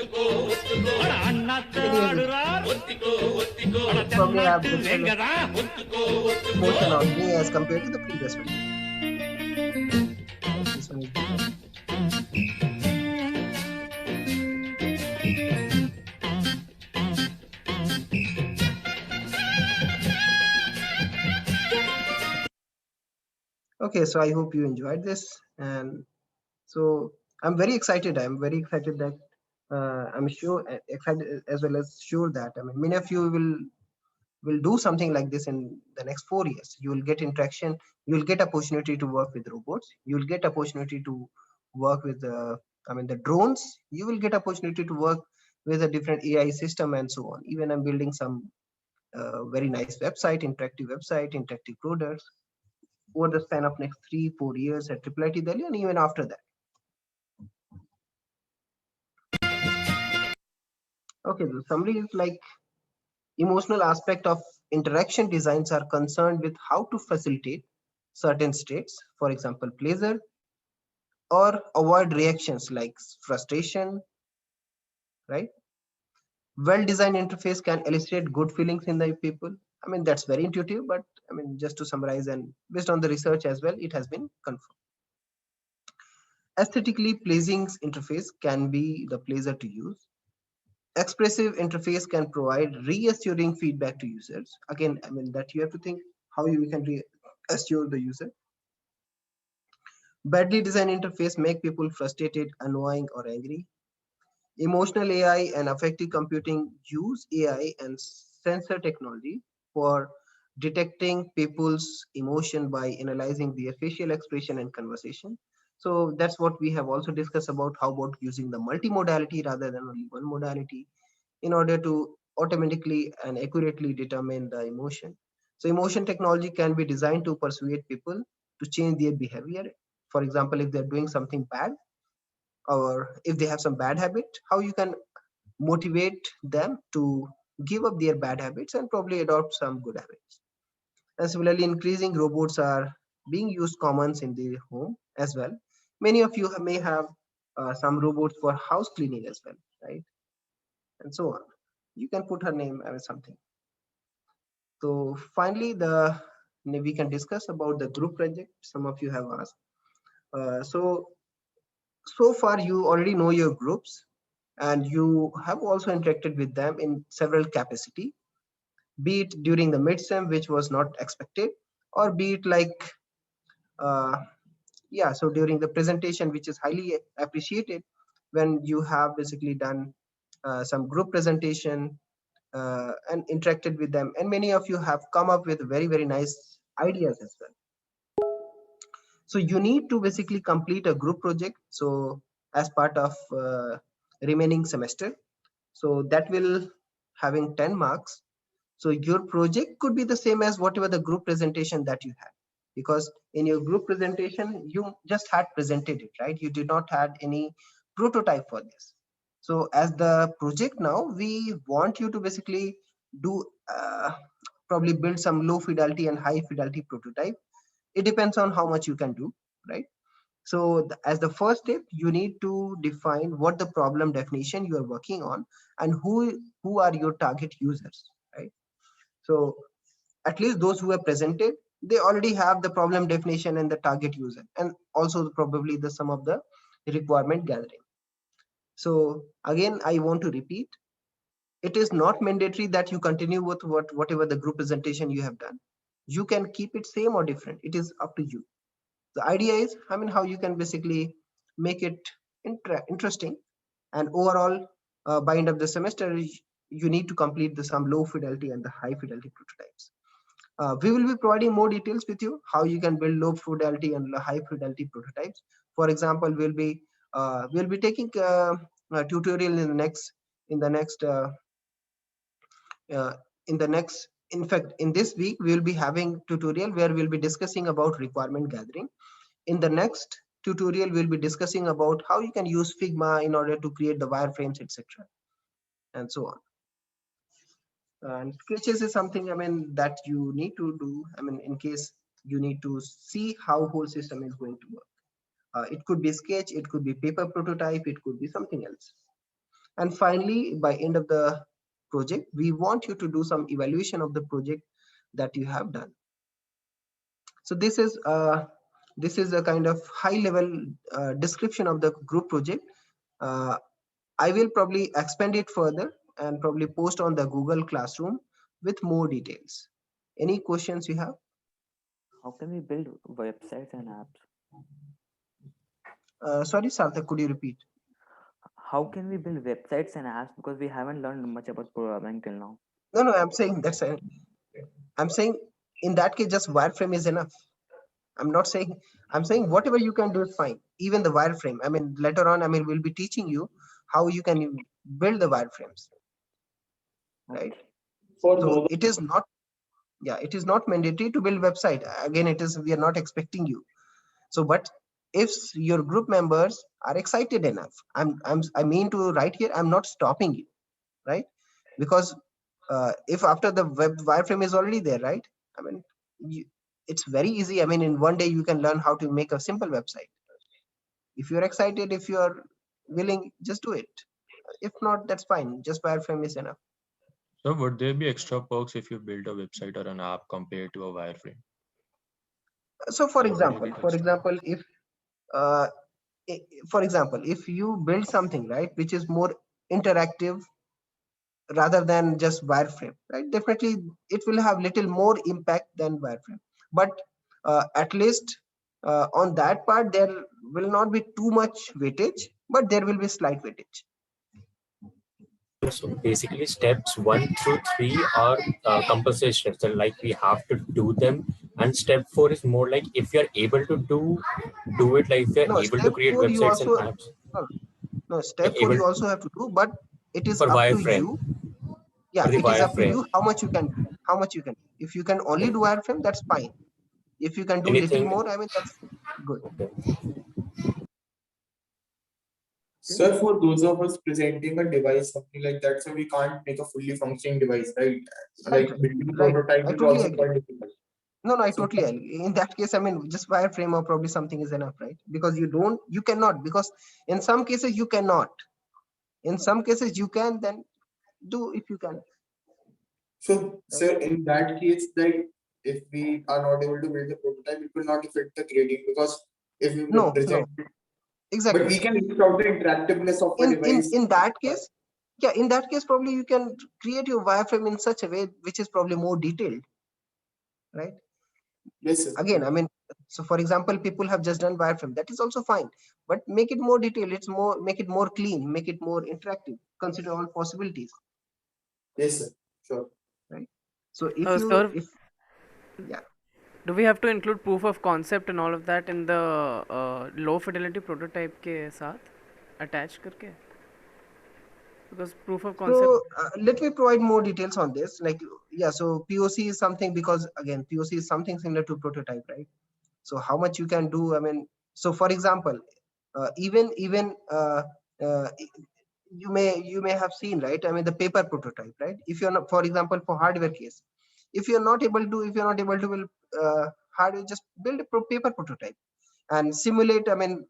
Probably I have different portion on me as compared to the previous one. This one is different. Okay, so I hope you enjoyed this, and so I'm very excited. I'm very excited that I'm sure excited as well as sure that many of you will do something like this in the next 4 years. You will get interaction. You will get opportunity to work with robots. You will get opportunity to work with the drones. You will get opportunity to work with a different AI system and so on. Even I'm building some very nice website, interactive products over the span of next 3-4 years at IIIT Delhi, and even after that. Okay, the summary is like emotional aspect of interaction designs are concerned with how to facilitate certain states, for example, pleasure, or avoid reactions like frustration, right? Well-designed interface can elicit good feelings in the people. I mean, that's very intuitive, but I mean, just to summarize and based on the research as well, it has been confirmed. Aesthetically pleasing interface can be the pleasure to use. Expressive interface can provide reassuring feedback to users. Again, I mean, that you have to think how you can reassure the user. Badly designed interface make people frustrated, annoying, or angry. Emotional AI and affective computing use AI and sensor technology for detecting people's emotion by analyzing their facial expression and conversation. So that's what we have also discussed about how about using the multimodality rather than only one modality in order to automatically and accurately determine the emotion. So emotion technology can be designed to persuade people to change their behavior. For example, if they're doing something bad or if they have some bad habit, how you can motivate them to give up their bad habits and probably adopt some good habits. And similarly, increasing robots are being used commons in the home as well. Many of you may have some robots for house cleaning as well, right? And so on. You can put her name as something. So finally, we can discuss about the group project. Some of you have asked. So far you already know your groups and you have also interacted with them in several capacity, be it during the midsem, which was not expected, or be it like so during the presentation, which is highly appreciated when you have basically done some group presentation and interacted with them, and many of you have come up with very, very nice ideas as well. So you need to basically complete a group project, so as part of remaining semester, so that will having 10 marks. So your project could be the same as whatever the group presentation that you had, because in your group presentation you just had presented it, right? You did not had any prototype for this. So as the project now, we want you to basically do probably build some low fidelity and high fidelity prototype. It depends on how much you can do, right? So as the first step, you need to define what the problem definition you are working on and who are your target users, right? So at least those who have presented, they already have the problem definition and the target user, and also probably the some of the requirement gathering. So again, I want to repeat, it is not mandatory that you continue with whatever the group presentation you have done. You can keep it same or different. It is up to you. The idea is, I mean, how you can basically make it interesting, and overall by end of the semester, you need to complete some low fidelity and the high fidelity prototypes. We will be providing more details with you how you can build low fidelity and high fidelity prototypes. For example, we'll be taking a tutorial in the next. In fact, in this week we will be having tutorial where we'll be discussing about requirement gathering. In the next tutorial, we'll be discussing about how you can use Figma in order to create the wireframes, etc., and so on. And sketches is something, I mean, that you need to do. I mean, in case you need to see how whole system is going to work. It could be sketch, it could be paper prototype, it could be something else. And finally, by end of the project, we want you to do some evaluation of the project that you have done. So this is a kind of high level description of the group project. I will probably expand it further and probably post on the Google Classroom with more details. Any questions you have? How can we build websites and apps? Sorry, Sarthak, could you repeat? How can we build websites and apps, because we haven't learned much about programming till now? No, I'm saying I'm saying in that case, just wireframe is enough. I'm saying whatever you can do is fine. Even the wireframe. I mean, later on, I mean, we'll be teaching you how you can build the wireframes, right? So it is not, it is not mandatory to build website. Again, we are not expecting you. So, but if your group members are excited enough, I mean to write here, I'm not stopping you, right? Because if after the wireframe is already there, right? I mean, it's very easy. I mean, in one day you can learn how to make a simple website. If you're excited, if you're willing, just do it. If not, that's fine. Just wireframe is enough. So would there be extra perks if you build a website or an app compared to a wireframe? So for example, if you build something, right, which is more interactive rather than just wireframe, right, definitely it will have little more impact than wireframe. But at least on that part, there will not be too much weightage, but there will be slight weightage. So basically steps 1 through 3 are compulsory steps, and like we have to do them, and step 4 is more like if you're able to do it, like if you're able to create websites and apps. No, step 4 you also have to do, but it is up to you. Yeah, it is up to you how much you can do. If you can only do wireframe, that's fine. If you can do little more, I mean, that's good. Sir, for those of us presenting a device, something like that, so we can't make a fully functioning device, right? Like building a prototype is also quite difficult. No, I totally agree. In that case, I mean, just wireframe or probably something is enough, right? Because you cannot, because in some cases you cannot. In some cases you can, then do if you can. So, sir, in that case, like if we are not able to build the prototype, it will not affect the grading, because if we present exactly. But we can reach out the interactiveness of the device. In that case, in that case, probably you can create your wireframe in such a way which is probably more detailed, right? Yes, sir. Again, I mean, so for example, people have just done wireframe. That is also fine, but make it more detailed. Make it more clean, make it more interactive. Consider all possibilities. Yes, sir. Sure. Right. So do we have to include proof of concept and all of that in the low fidelity prototype के साथ attach करके? Because proof of concept. So let me provide more details on this. Like, so POC is something, because again, POC is something similar to prototype, right? So how much you can do, I mean, so for example, even you may have seen, right? I mean, the paper prototype, right? If you're not, for example, for hardware case, if you're not able to build hardware, just build a paper prototype and simulate, I mean,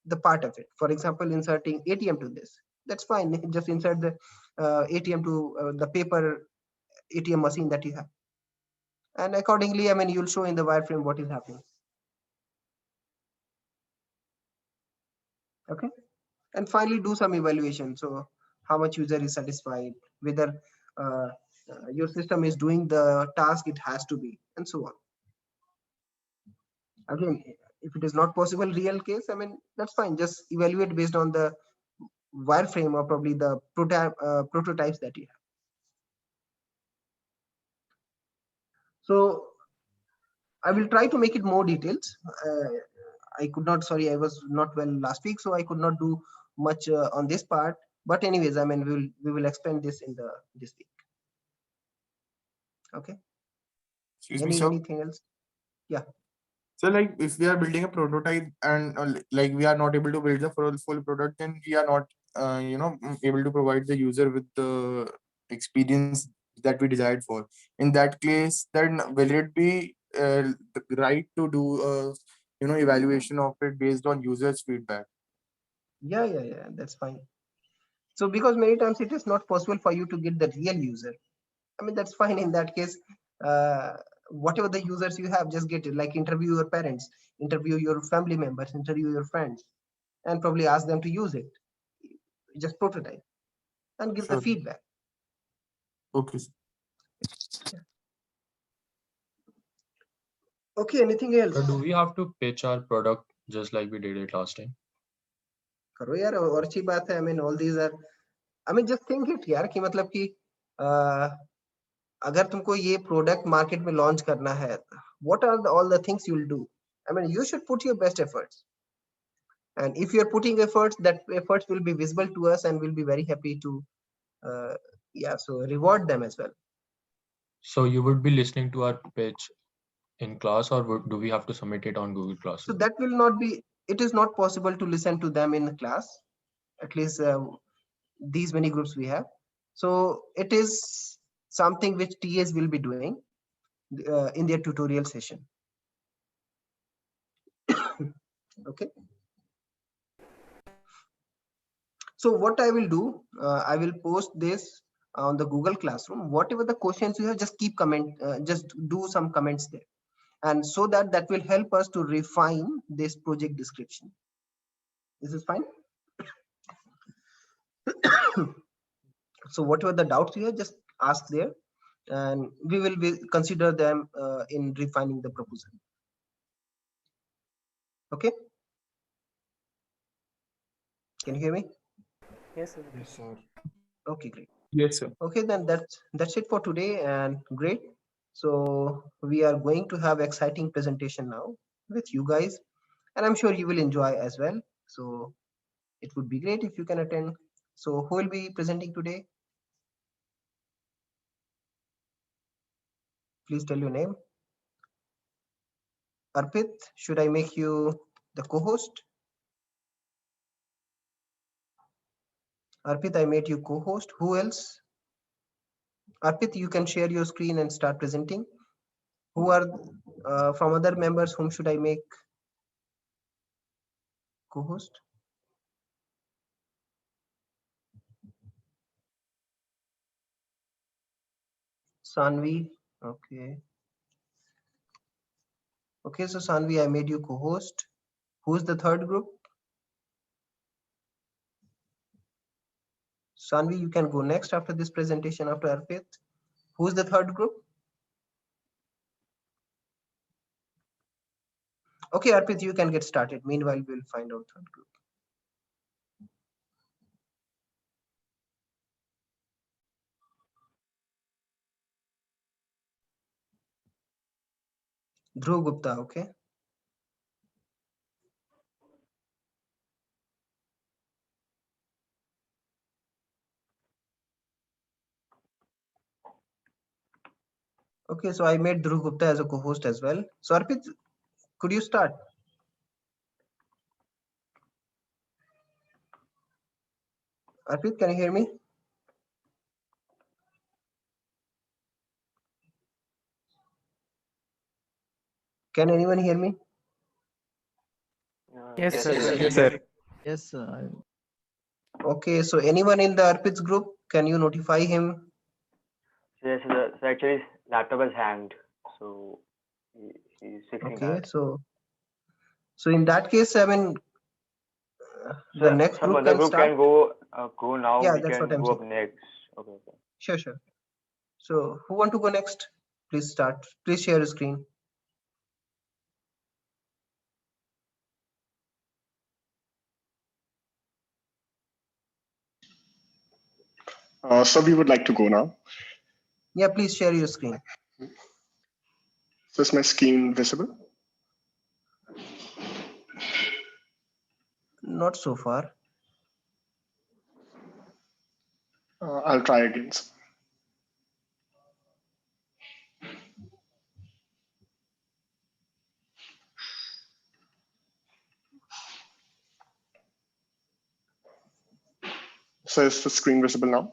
the part of it. For example, inserting ATM to this, that's fine. Just insert the ATM to the paper ATM machine that you have, and accordingly, I mean, you'll show in the wireframe what is happening. Okay, and finally do some evaluation. So how much user is satisfied, whether your system is doing the task it has to be, and so on. Again, if it is not possible real case, I mean, that's fine. Just evaluate based on the wireframe or probably the prototypes that you have. So I will try to make it more details. I could not, sorry, I was not well last week, so I could not do much on this part. But anyways, I mean, we will expand this in this week. Okay. Excuse me, sir. Anything else? Yeah. So like if we are building a prototype and like we are not able to build the full product, then we are not able to provide the user with the experience that we desired for. In that case, then will it be right to do evaluation of it based on users' feedback? Yeah, that's fine. So because many times it is not possible for you to get the real user, I mean, that's fine. In that case, whatever the users you have, just get it. Like interview your parents, interview your family members, interview your friends, and probably ask them to use it. Just prototype and give the feedback. Okay. Yeah. Okay, anything else? So do we have to pitch our product just like we did it last time? करो यार, और अच्छी बात है. I mean, all these are, I mean, just think it यार, कि मतलब कि अगर तुमको ये प्रोडक्ट मार्केट में लॉन्च करना है, what are all the things you'll do? I mean, you should put your best efforts. And if you're putting efforts, that efforts will be visible to us and we'll be very happy to so reward them as well. So you would be listening to our pitch in class, or do we have to submit it on Google Classroom? So that will not be, it is not possible to listen to them in class, at least these many groups we have. So it is something which TAs will be doing in their tutorial session. Okay. So what I will do, I will post this on the Google Classroom. Whatever the questions you have, just keep just do some comments there. And so that will help us to refine this project description. This is fine. So whatever the doubts you have, just ask there, and we will consider them in refining the proposal. Okay. Can you hear me? Yes, sir. Yes, sir. Okay, great. Yes, sir. Okay, then that's it for today, and great. So we are going to have exciting presentation now with you guys, and I'm sure you will enjoy as well. So it would be great if you can attend. So who will be presenting today? Please tell your name. Arpit, should I make you the co-host? Arpit, I made you co-host. Who else? Arpit, you can share your screen and start presenting. Who are from other members, whom should I make co-host? Sanvi, okay. Okay, so Sanvi, I made you co-host. Who's the third group? Sanvi, you can go next after this presentation after Arpit. Who's the third group? Okay, Arpit, you can get started. Meanwhile, we'll find out third group. Dhruv Gupta, okay. Okay, so I made Dhruv Gupta as a co-host as well. So Arpit, could you start? Arpit, can you hear me? Can anyone hear me? Yes, sir. Yes, sir. Yes, sir. Okay, so anyone in the Arpit's group, can you notify him? Yes, so actually his laptop is hanged, so he's fixing Okay, that. so in that case, I mean, the So next some group other can group start. can go now. Yeah, We that's what can I'm go saying. up next. Okay. Sure. So who want to go next? Please start. Please share your screen. So we would like to go now. Yeah, please share your screen. So is my screen visible? Not so far. I'll try again. So is the screen visible now?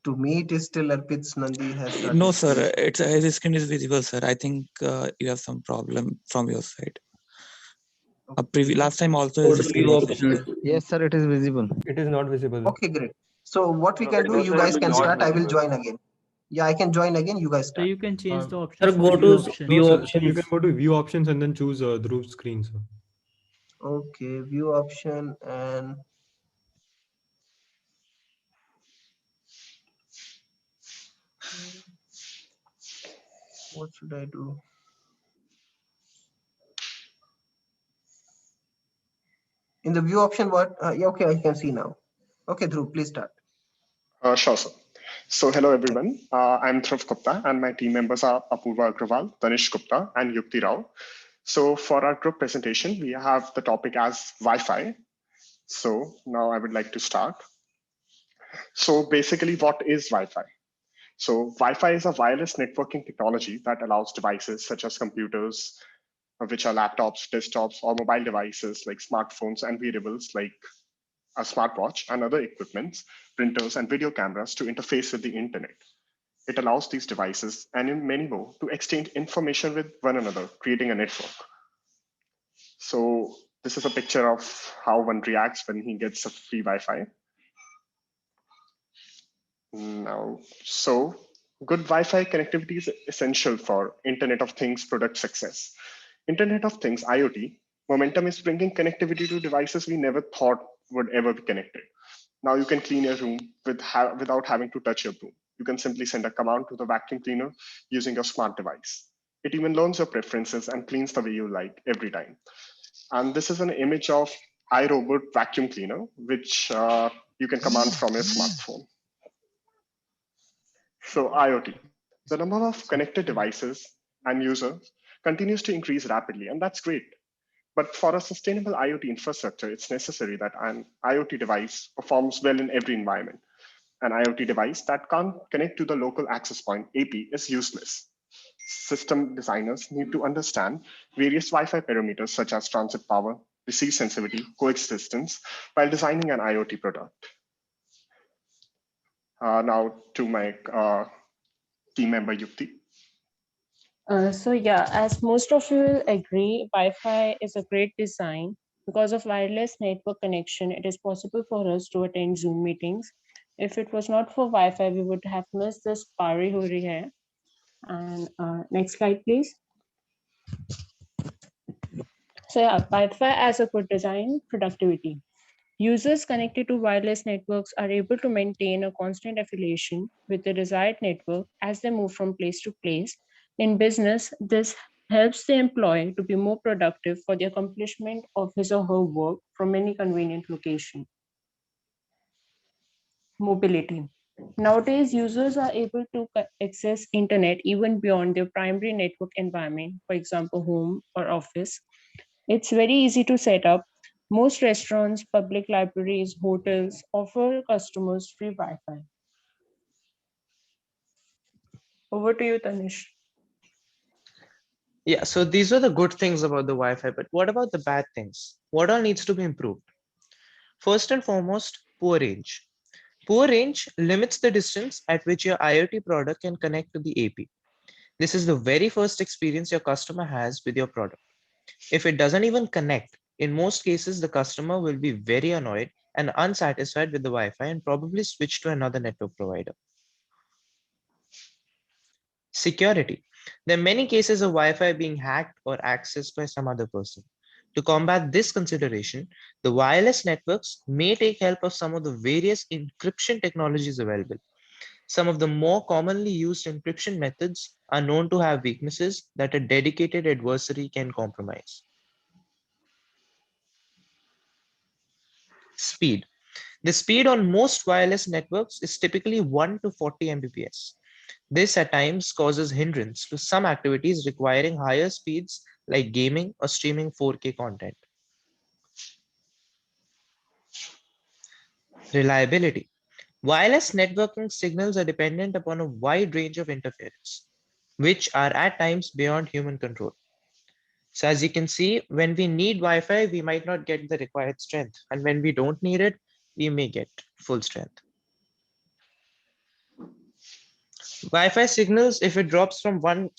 To me, it is still Arpit's Nandi has started. No, sir. It's his screen is visible, sir. I think you have some problem from your side. Last time also his screen was visible. Yes, sir, it is visible. It is not visible. Okay, great. So what we No, can do, no, you sir, guys it is can not start. I will visible. join again. Yeah, I can join again. You guys So start. you can change the option. Sir, go to view option. options. You can go to view options and then choose Dhruv's screen, sir. Okay, view option and what should I do? In the view option, what? Yeah, okay, I can see now. Okay, Dhruv, please start. Sure, sir. So hello, everyone. I'm Dhruv Gupta, and my team members are Apurva Agrawal, Tanish Gupta, and Yukti Rao. So for our group presentation, we have the topic as Wi-Fi. So now I would like to start. So basically, what is Wi-Fi? So Wi-Fi is a wireless networking technology that allows devices such as computers, which are laptops, desktops, or mobile devices like smartphones and wearables like a smartwatch and other equipments, printers, and video cameras to interface with the internet. It allows these devices and in many more to exchange information with one another, creating a network. So this is a picture of how one reacts when he gets a free Wi-Fi. Now, so good Wi-Fi connectivity is essential for Internet of Things product success. Internet of Things, IoT, momentum is bringing connectivity to devices we never thought would ever be connected. Now you can clean your room without having to touch your broom. You can simply send a command to the vacuum cleaner using your smart device. It even learns your preferences and cleans the way you like every time. And this is an image of iRobot vacuum cleaner, which you can command from your smartphone. So IoT, the number of connected devices and users continues to increase rapidly, and that's great. But for a sustainable IoT infrastructure, it's necessary that an IoT device performs well in every environment. An IoT device that can't connect to the local access point, AP, is useless. System designers need to understand various Wi-Fi parameters such as transit power, receive sensitivity, coexistence, while designing an IoT product. Now to my team member, Yukti. So yeah, as most of you will agree, Wi-Fi is a great design. Because of wireless network connection, it is possible for us to attend Zoom meetings. If it was not for Wi-Fi, we would have missed this Pari Hori Hai. And next slide, please. So yeah, Wi-Fi as a good design, productivity. Users connected to wireless networks are able to maintain a constant affiliation with the desired network as they move from place to place. In business, this helps the employee to be more productive for the accomplishment of his or her work from any convenient location. Mobility. Nowadays, users are able to access internet even beyond their primary network environment, for example, home or office. It's very easy to set up. Most restaurants, public libraries, hotels offer customers free Wi-Fi. Over to you, Tanish. Yeah, so these are the good things about the Wi-Fi, but what about the bad things? What all needs to be improved? First and foremost, poor range. Poor range limits the distance at which your IoT product can connect to the AP. This is the very first experience your customer has with your product. If it doesn't even connect, in most cases, the customer will be very annoyed and unsatisfied with the Wi-Fi and probably switch to another network provider. Security. There are many cases of Wi-Fi being hacked or accessed by some other person. To combat this consideration, the wireless networks may take help of some of the various encryption technologies available. Some of the more commonly used encryption methods are known to have weaknesses that a dedicated adversary can compromise. Speed. The speed on most wireless networks is typically 1 to 40 Mbps. This at times causes hindrance to some activities requiring higher speeds like gaming or streaming 4K content. Reliability. Wireless networking signals are dependent upon a wide range of interference, which are at times beyond human control. So as you can see, when we need Wi-Fi, we might not get the required strength. And when we don't need it, we may get full strength. Wi-Fi signals, if it drops one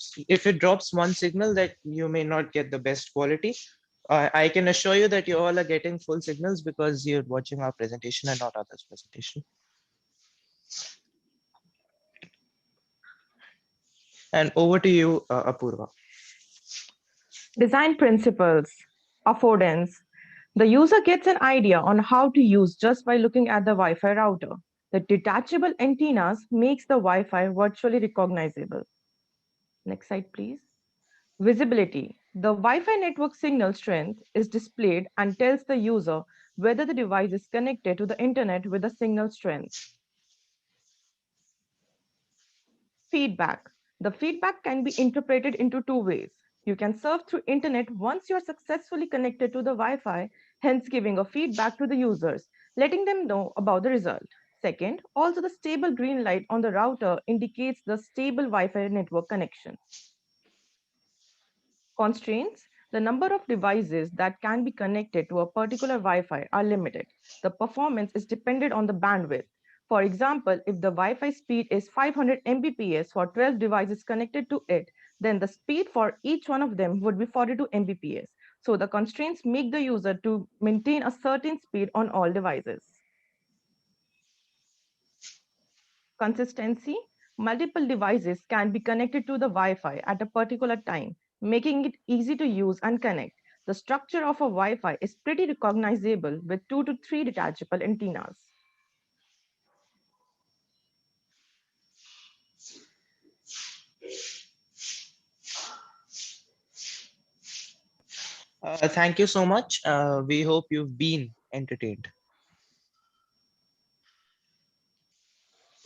signal, that you may not get the best quality. I can assure you that you all are getting full signals because you're watching our presentation and not others' presentation. And over to you, Apurva. Design principles, affordance. The user gets an idea on how to use just by looking at the Wi-Fi router. The detachable antennas makes the Wi-Fi virtually recognizable. Next slide, please. Visibility. The Wi-Fi network signal strength is displayed and tells the user whether the device is connected to the internet with a signal strength. Feedback. The feedback can be interpreted into two ways. You can surf through internet once you're successfully connected to the Wi-Fi, hence giving a feedback to the users, letting them know about the result. Second, also the stable green light on the router indicates the stable Wi-Fi network connection. Constraints. The number of devices that can be connected to a particular Wi-Fi are limited. The performance is dependent on the bandwidth. For example, if the Wi-Fi speed is 500 Mbps for 12 devices connected to it, then the speed for each one of them would be 42 Mbps. So the constraints make the user to maintain a certain speed on all devices. Consistency. Multiple devices can be connected to the Wi-Fi at a particular time, making it easy to use and connect. The structure of a Wi-Fi is pretty recognizable with 2 to 3 detachable antennas. Thank you so much. We hope you've been entertained.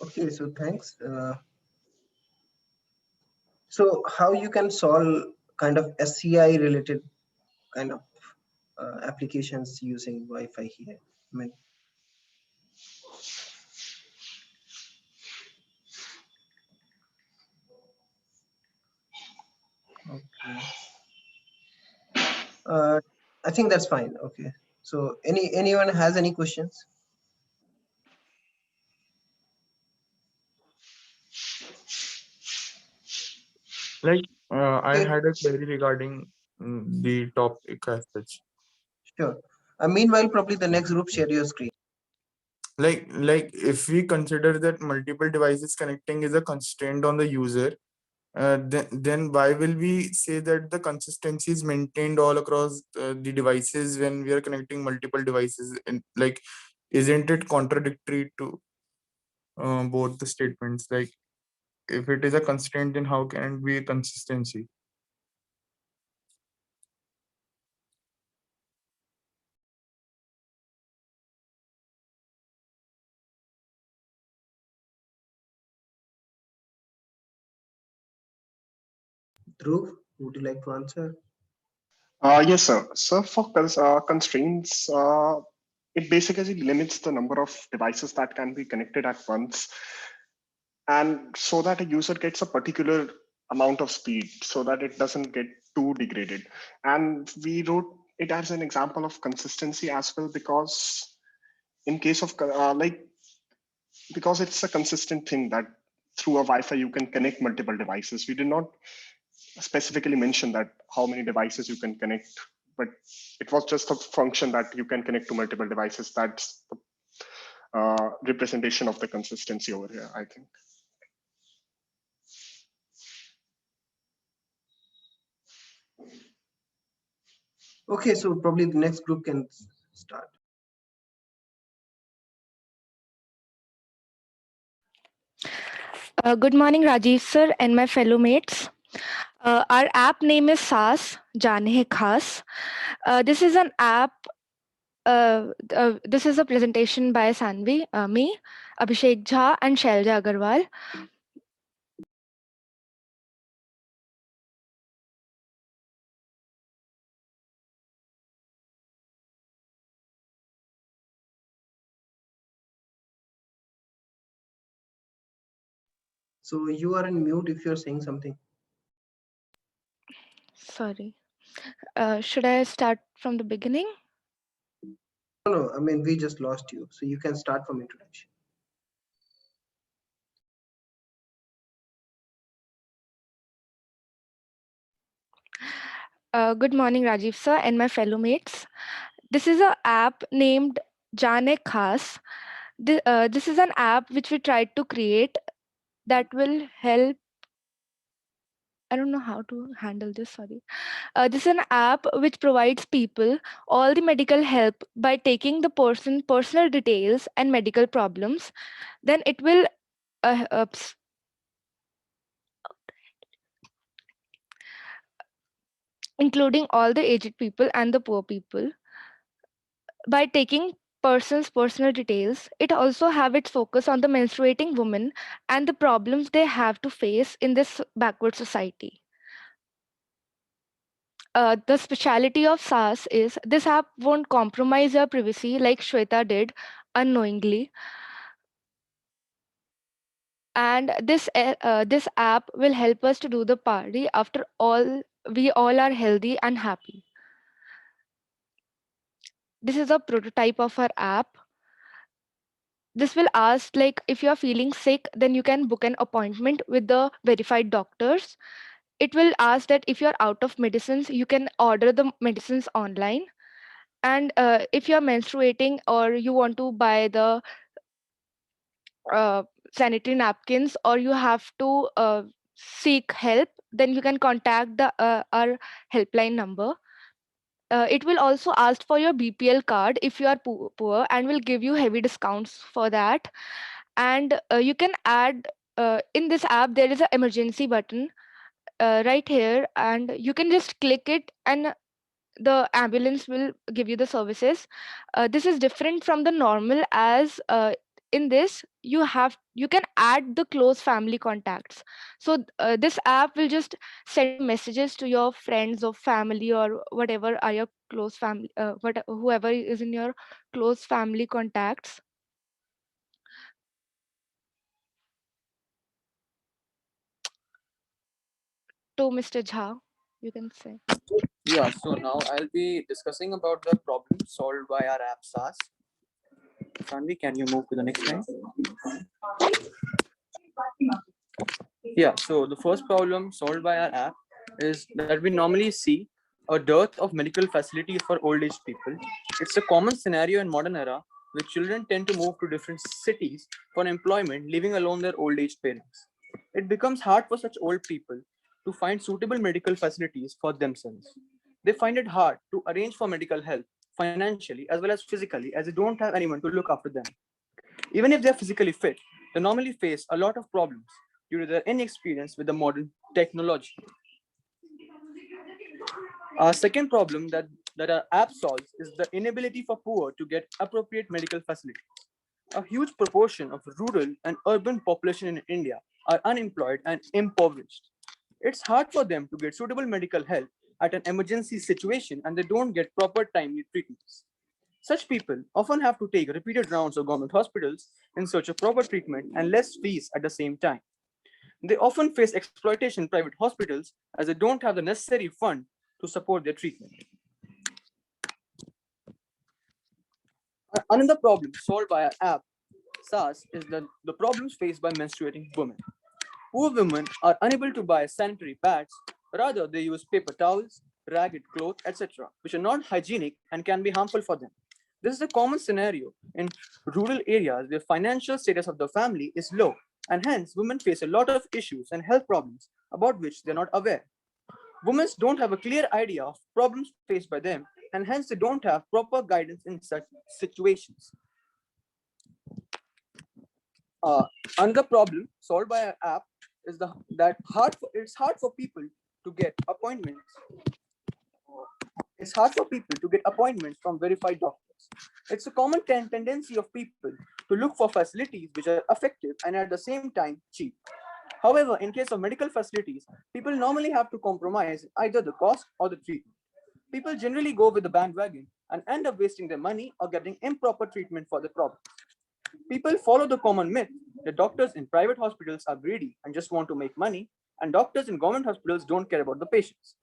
Okay, so thanks. So how you can solve kind of SCI related kind of applications using Wi-Fi here? I mean, okay. I think that's fine. Okay. So anyone has any questions? I had a query regarding the topic as such. Sure. Meanwhile, probably the next group, share your screen. Like if we consider that multiple devices connecting is a constraint on the user, then why will we say that the consistency is maintained all across the devices when we are connecting multiple devices? And like, isn't it contradictory to both the statements? Like, if it is a constraint, then how can it be a consistency? Dhruv, would you like to answer? Yes, sir. So for constraints, it basically limits the number of devices that can be connected at once. And so that a user gets a particular amount of speed so that it doesn't get too degraded. And we wrote it as an example of consistency as well, because in case of because it's a consistent thing that through a Wi-Fi you can connect multiple devices. We did not specifically mention that how many devices you can connect, but it was just a function that you can connect to multiple devices. That's the representation of the consistency over here, I think. Okay, so probably the next group can start. Good morning, Rajiv sir and my fellow mates. Our app name is SAS, Jaane Hai Khas. This is an app. This is a presentation by Sanvi, me, Abhishek Jha, and Shailja Agarwal. So you are in mute if you're saying something. Sorry. Should I start from the beginning? No, I mean, we just lost you. So you can start from introduction. Good morning, Rajiv sir and my fellow mates. This is an app named Jaane Hai Khas. This is an app which we tried to create that will help. I don't know how to handle this, sorry. This is an app which provides people all the medical help by taking the personal details and medical problems. Then it will including all the aged people and the poor people. By taking person's personal details, it also have its focus on the menstruating women and the problems they have to face in this backward society. The speciality of SAS is this app won't compromise your privacy like Shweta did unknowingly. And this app will help us to do the party after all we all are healthy and happy. This is a prototype of our app. This will ask like if you are feeling sick, then you can book an appointment with the verified doctors. It will ask that if you are out of medicines, you can order the medicines online. And if you are menstruating or you want to buy the sanitary napkins or you have to seek help, then you can contact our helpline number. It will also ask for your BPL card if you are poor and will give you heavy discounts for that. And you can add in this app, there is an emergency button right here, and you can just click it and the ambulance will give you the services. This is different from the normal as in this you can add the close family contacts. So this app will just send messages to your friends or family or whatever are your close family, whoever is in your close family contacts. To Mr. Jha, you can say. Yeah, so now I'll be discussing about the problem solved by our app SAS. Sanvi, can you move to the next slide? Yeah, so the first problem solved by our app is that we normally see a dearth of medical facilities for old age people. It's a common scenario in modern era where children tend to move to different cities for employment, leaving alone their old age parents. It becomes hard for such old people to find suitable medical facilities for themselves. They find it hard to arrange for medical help financially as well as physically, as they don't have anyone to look after them. Even if they're physically fit, they normally face a lot of problems due to their inexperience with the modern technology. Our second problem that our app solves is the inability for poor to get appropriate medical facilities. A huge proportion of rural and urban population in India are unemployed and impoverished. It's hard for them to get suitable medical help at an emergency situation, and they don't get proper timely treatments. Such people often have to take repeated rounds of government hospitals in search of proper treatment and less fees at the same time. They often face exploitation in private hospitals as they don't have the necessary fund to support their treatment. Another problem solved by our app, SARS, is the problems faced by menstruating women. Poor women are unable to buy sanitary pads, rather they use paper towels, ragged clothes, etc., which are not hygienic and can be harmful for them. This is a common scenario in rural areas where financial status of the family is low, and hence women face a lot of issues and health problems about which they're not aware. Women don't have a clear idea of problems faced by them, and hence they don't have proper guidance in such situations. Another problem solved by our app is it's hard for people to get appointments. It's hard for people to get appointments from verified doctors. It's a common tendency of people to look for facilities which are effective and at the same time cheap. However, in case of medical facilities, people normally have to compromise either the cost or the treatment. People generally go with the bandwagon and end up wasting their money or getting improper treatment for the problem. People follow the common myth that doctors in private hospitals are greedy and just want to make money, and doctors in government hospitals don't care about the patients.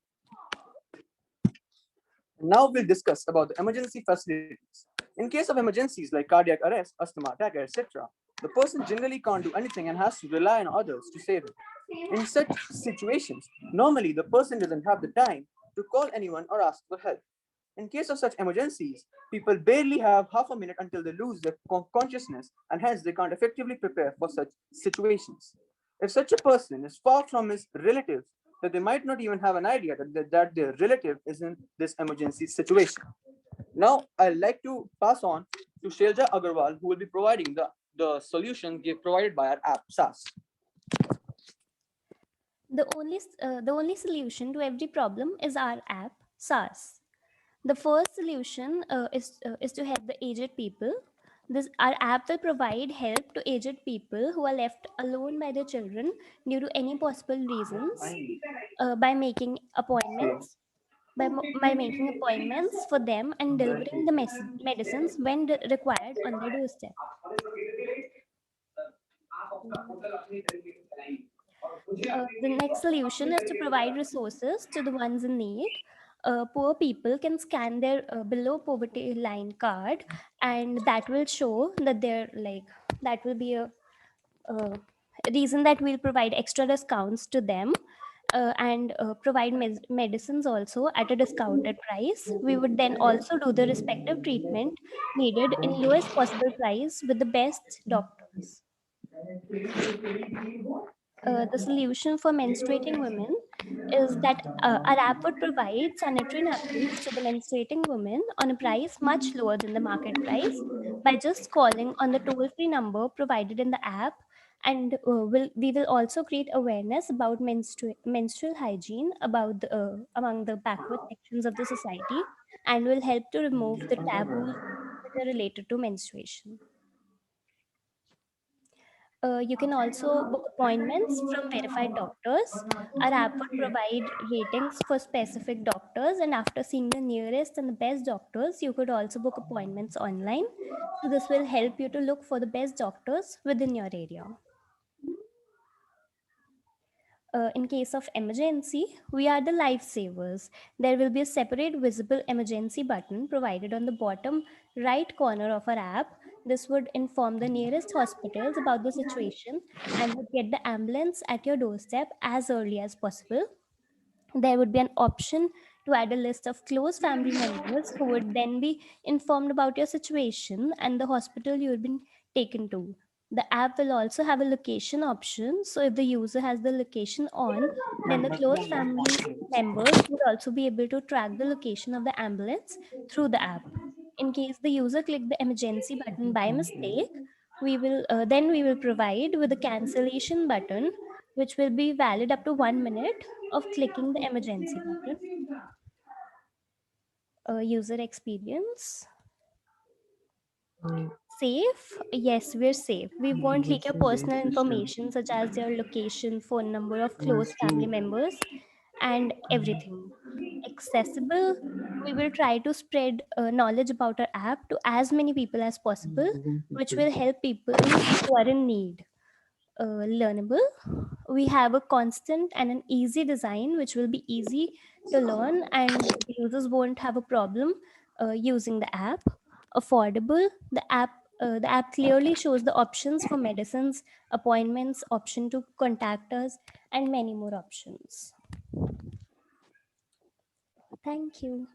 Now we'll discuss about the emergency facilities. In case of emergencies like cardiac arrest, asthma attack, etc., the person generally can't do anything and has to rely on others to save him. In such situations, normally the person doesn't have the time to call anyone or ask for help. In case of such emergencies, people barely have half a minute until they lose their consciousness, and hence they can't effectively prepare for such situations. If such a person is far from his relatives, that they might not even have an idea that their relative is in this emergency situation. Now, I'd like to pass on to Shelja Agarwal, who will be providing the solution provided by our app, SARS. The only solution to every problem is our app, SARS. The first solution is to help the aged people. Our app will provide help to aged people who are left alone by their children due to any possible reasons by making appointments. By making appointments for them and delivering the medicines when required on their doorstep. The next solution is to provide resources to the ones in need. Poor people can scan their below poverty line card, and that will show that that will be a reason that we'll provide extra discounts to them. And provide medicines also at a discounted price. We would then also do the respective treatment needed in lowest possible price with the best doctors. The solution for menstruating women is that our app would provide sanitary napkins to the menstruating women on a price much lower than the market price by just calling on the toll-free number provided in the app. And we will also create awareness about menstrual hygiene among the backward sections of the society, and will help to remove the taboos that are related to menstruation. You can also book appointments from verified doctors. Our app would provide ratings for specific doctors, and after seeing the nearest and the best doctors, you could also book appointments online. So this will help you to look for the best doctors within your area. In case of emergency, we are the lifesavers. There will be a separate visible emergency button provided on the bottom right corner of our app. This would inform the nearest hospitals about the situation and would get the ambulance at your doorstep as early as possible. There would be an option to add a list of close family members who would then be informed about your situation and the hospital you have been taken to. The app will also have a location option. So if the user has the location on, then the close family members would also be able to track the location of the ambulance through the app. In case the user clicked the emergency button by mistake, we will provide with a cancellation button, which will be valid up to 1 minute of clicking the emergency button. User experience. Safe? Yes, we're safe. We won't leak your personal information such as your location, phone number of close family members, and everything. Accessible? We will try to spread knowledge about our app to as many people as possible, which will help people who are in need. learnable. We have a constant and an easy design, which will be easy to learn, and the users won't have a problem using the app. Affordable. The app clearly shows the options for medicines, appointments, option to contact us, and many more options. Thank you.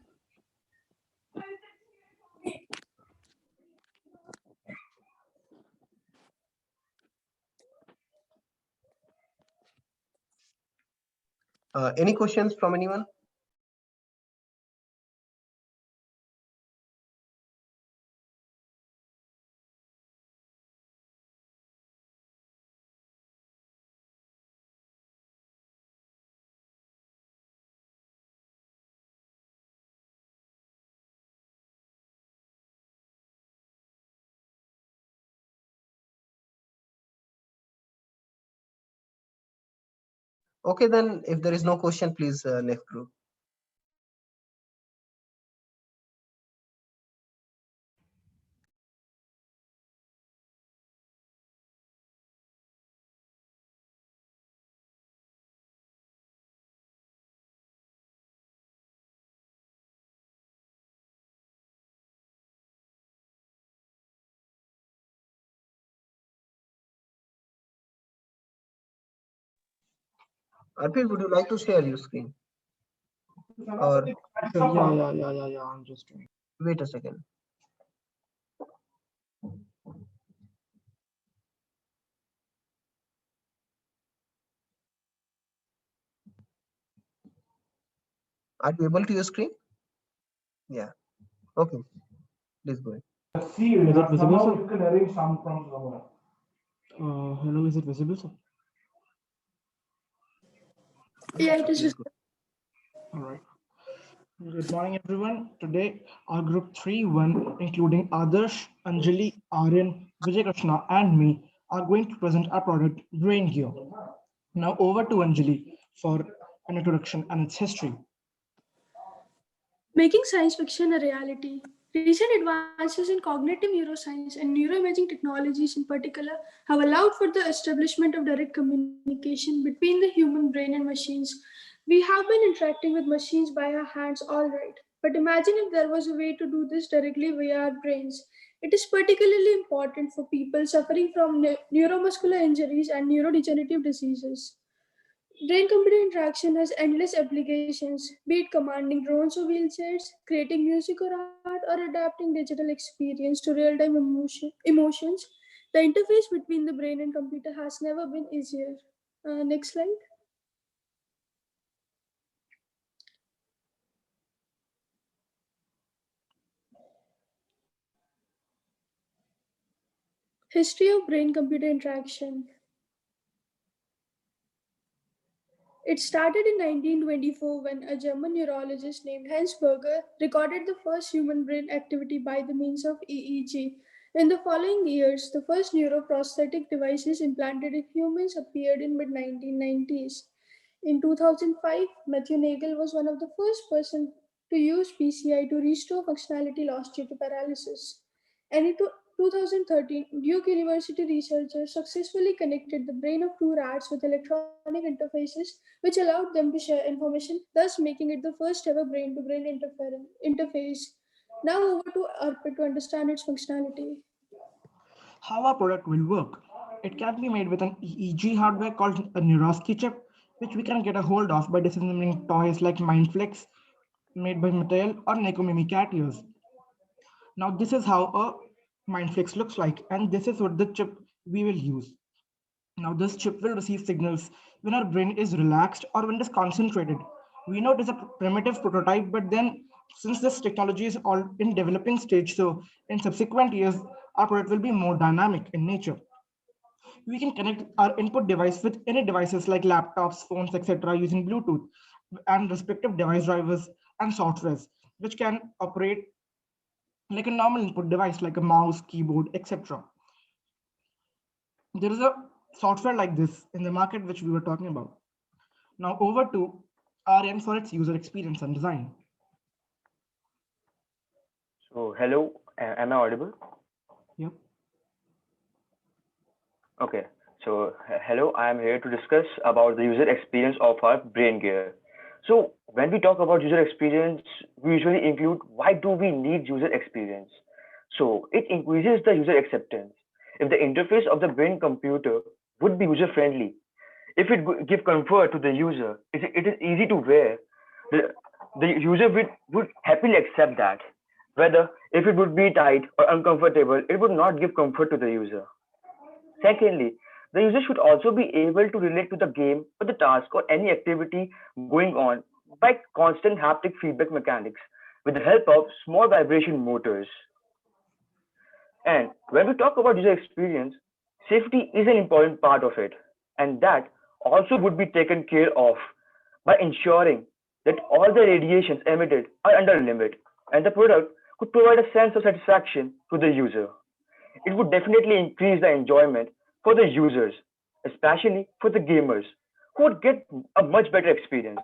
Any questions from anyone? Okay, then if there is no question, please next group. Arpit, would you like to share your screen? Or Yeah. I'm just doing. wait a second. Are you able to your screen? Yeah. Okay. Please go ahead. See, is it visible, sir? You can arrange some from somewhere. Hello, is it visible, sir? Yeah, it is. All right. Good morning, everyone. Today, our group 3-1, including Adarsh, Anjali, Aryan, Vijay Krishna, and me, are going to present our product, Brain Gear. Now, over to Anjali for an introduction and its history. Making science fiction a reality. Recent advances in cognitive neuroscience and neuroimaging technologies in particular have allowed for the establishment of direct communication between the human brain and machines. We have been interacting with machines by our hands, all right. But imagine if there was a way to do this directly via our brains. It is particularly important for people suffering from neuromuscular injuries and neurodegenerative diseases. Brain-computer interaction has endless applications, be it commanding drones or wheelchairs, creating music or art, or adapting digital experience to real-time emotions. The interface between the brain and computer has never been easier. Next slide. History of brain-computer interaction. It started in 1924 when a German neurologist named Hans Berger recorded the first human brain activity by the means of EEG. In the following years, the first neuroprosthetic devices implanted in humans appeared in mid-1990s. In 2005, Matthew Nagel was one of the first persons to use PCI to restore functionality lost due to paralysis. And in 2013, Duke University researchers successfully connected the brain of two rats with electronic interfaces, which allowed them to share information, thus making it the first ever brain-to-brain interface. Now over to Arpit to understand its functionality. How our product will work. It can be made with an EEG hardware called a Neurosky chip, which we can get a hold of by disassembling toys like Mindflex, made by Mattel, or Nekomimi cat ears. Now this is how a Mindflex looks like, and this is what the chip we will use. Now this chip will receive signals when our brain is relaxed or when it is concentrated. We know it is a primitive prototype, but then since this technology is all in developing stage, so in subsequent years, our product will be more dynamic in nature. We can connect our input device with any devices like laptops, phones, etc. using Bluetooth and respective device drivers and softwares, which can operate like a normal input device like a mouse, keyboard, etc. There is a software like this in the market which we were talking about. Now over to Aryan for its user experience and design. So hello, am I audible? Yep. Okay, Hello, I am here to discuss about the user experience of our brain gear. So when we talk about user experience, we usually include why do we need user experience? So it increases the user acceptance. If the interface of the brain computer would be user friendly, if it give comfort to the user, if it is easy to wear, the user would happily accept that. Whether if it would be tight or uncomfortable, it would not give comfort to the user. Secondly, the user should also be able to relate to the game or the task or any activity going on by constant haptic feedback mechanics with the help of small vibration motors. And when we talk about user experience, safety is an important part of it, and that also would be taken care of by ensuring that all the radiations emitted are under limit and the product could provide a sense of satisfaction to the user. It would definitely increase the enjoyment for the users, especially for the gamers, who would get a much better experience.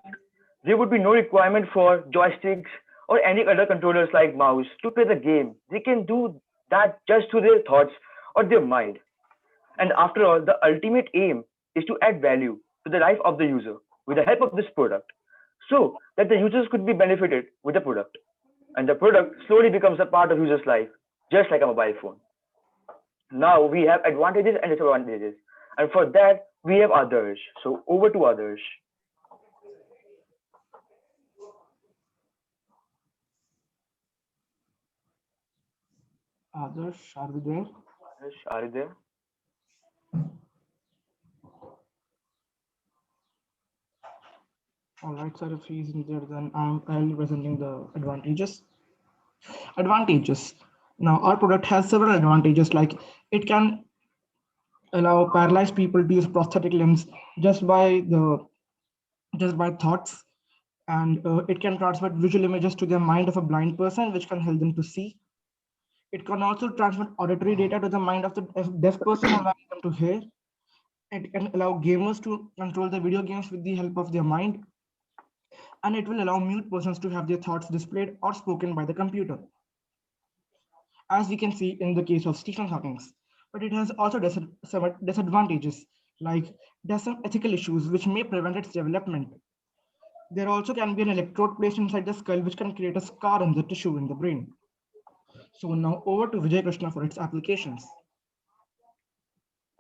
There would be no requirement for joysticks or any other controllers like mouse to play the game. They can do that just through their thoughts or their mind. And after all, the ultimate aim is to add value to the life of the user with the help of this product so that the users could be benefited with the product. And the product slowly becomes a part of user's life, just like a mobile phone. Now we have advantages and disadvantages. And for that, we have others. So over to others. Others, are we there? Are you there? All right, sir, if he's in there, then I'll be presenting the advantages. Advantages. Now, our product has several advantages, like it can allow paralyzed people to use prosthetic limbs just by thoughts, and it can transmit visual images to the mind of a blind person, which can help them to see. It can also transmit auditory data to the mind of the deaf person, allowing them to hear. It can allow gamers to control the video games with the help of their mind. And it will allow mute persons to have their thoughts displayed or spoken by the computer, as we can see in the case of Stephen Hawking. But it has also some disadvantages, like there's some ethical issues which may prevent its development. There also can be an electrode placed inside the skull, which can create a scar in the tissue in the brain. So now over to Vijay Krishna for its applications.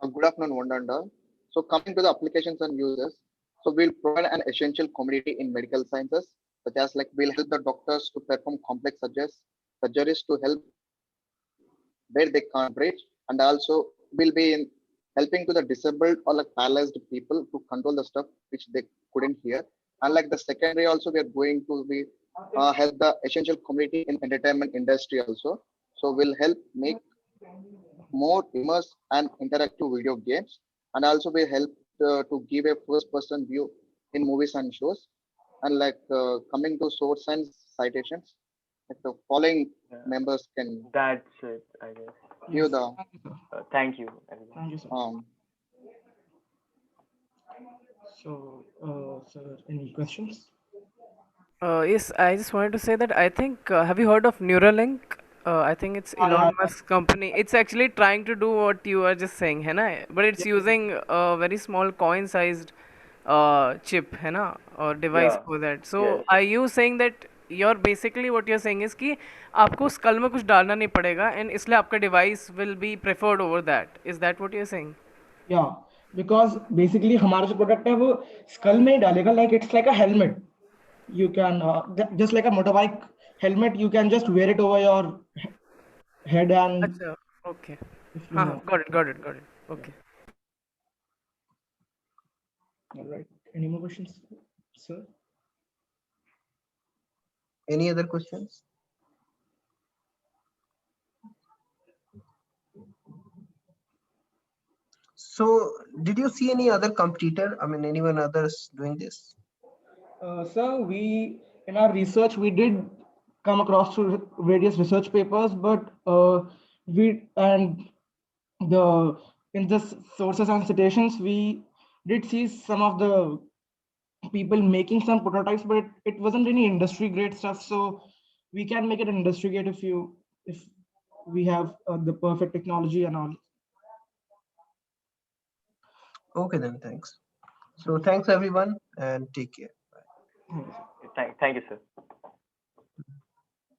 Good afternoon, one and all. So coming to the applications and users, so we'll provide an essential commodity in medical sciences, such as like we'll help the doctors to perform complex surgeries to help where they can't breathe, and also will be in helping to the disabled or like paralyzed people to control the stuff which they couldn't hear. And like the secondary also, we are going to be help the essential community in entertainment industry also. So we'll help make more immersive and interactive video games, and also we help to give a first-person view in movies and shows. And like coming to source and citations, like the following members can. That's it, I guess. Give the. Thank you. Thank you, sir. So, sir, any questions? Yes, I just wanted to say that I think, have you heard of Neuralink? I think it's Elon Musk's company. It's actually trying to do what you are just saying, है ना? But it's using a very small coin-sized chip, है ना? Or device for that. So are you saying that you're basically what you're saying is कि आपको skull में कुछ डालना नहीं पड़ेगा and इसलिए आपका device will be preferred over that. Is that what you're saying? Yeah, because basically हमारा जो product है वो skull में ही डालेगा, like it's like a helmet. You can just like a motorbike helmet, you can just wear it over your head and. Achha, okay. Got it. Okay. All right. Any more questions, sir? Any other questions? So, did you see any other competitor? I mean, anyone others doing this? Sir, we in our research we did come across to various research papers, but in the sources and citations we did see some of the people making some prototypes, but it wasn't any industry grade stuff. So we can make it industry grade if we have the perfect technology and all. Okay then, thanks. So thanks everyone and take care. Thank you, sir.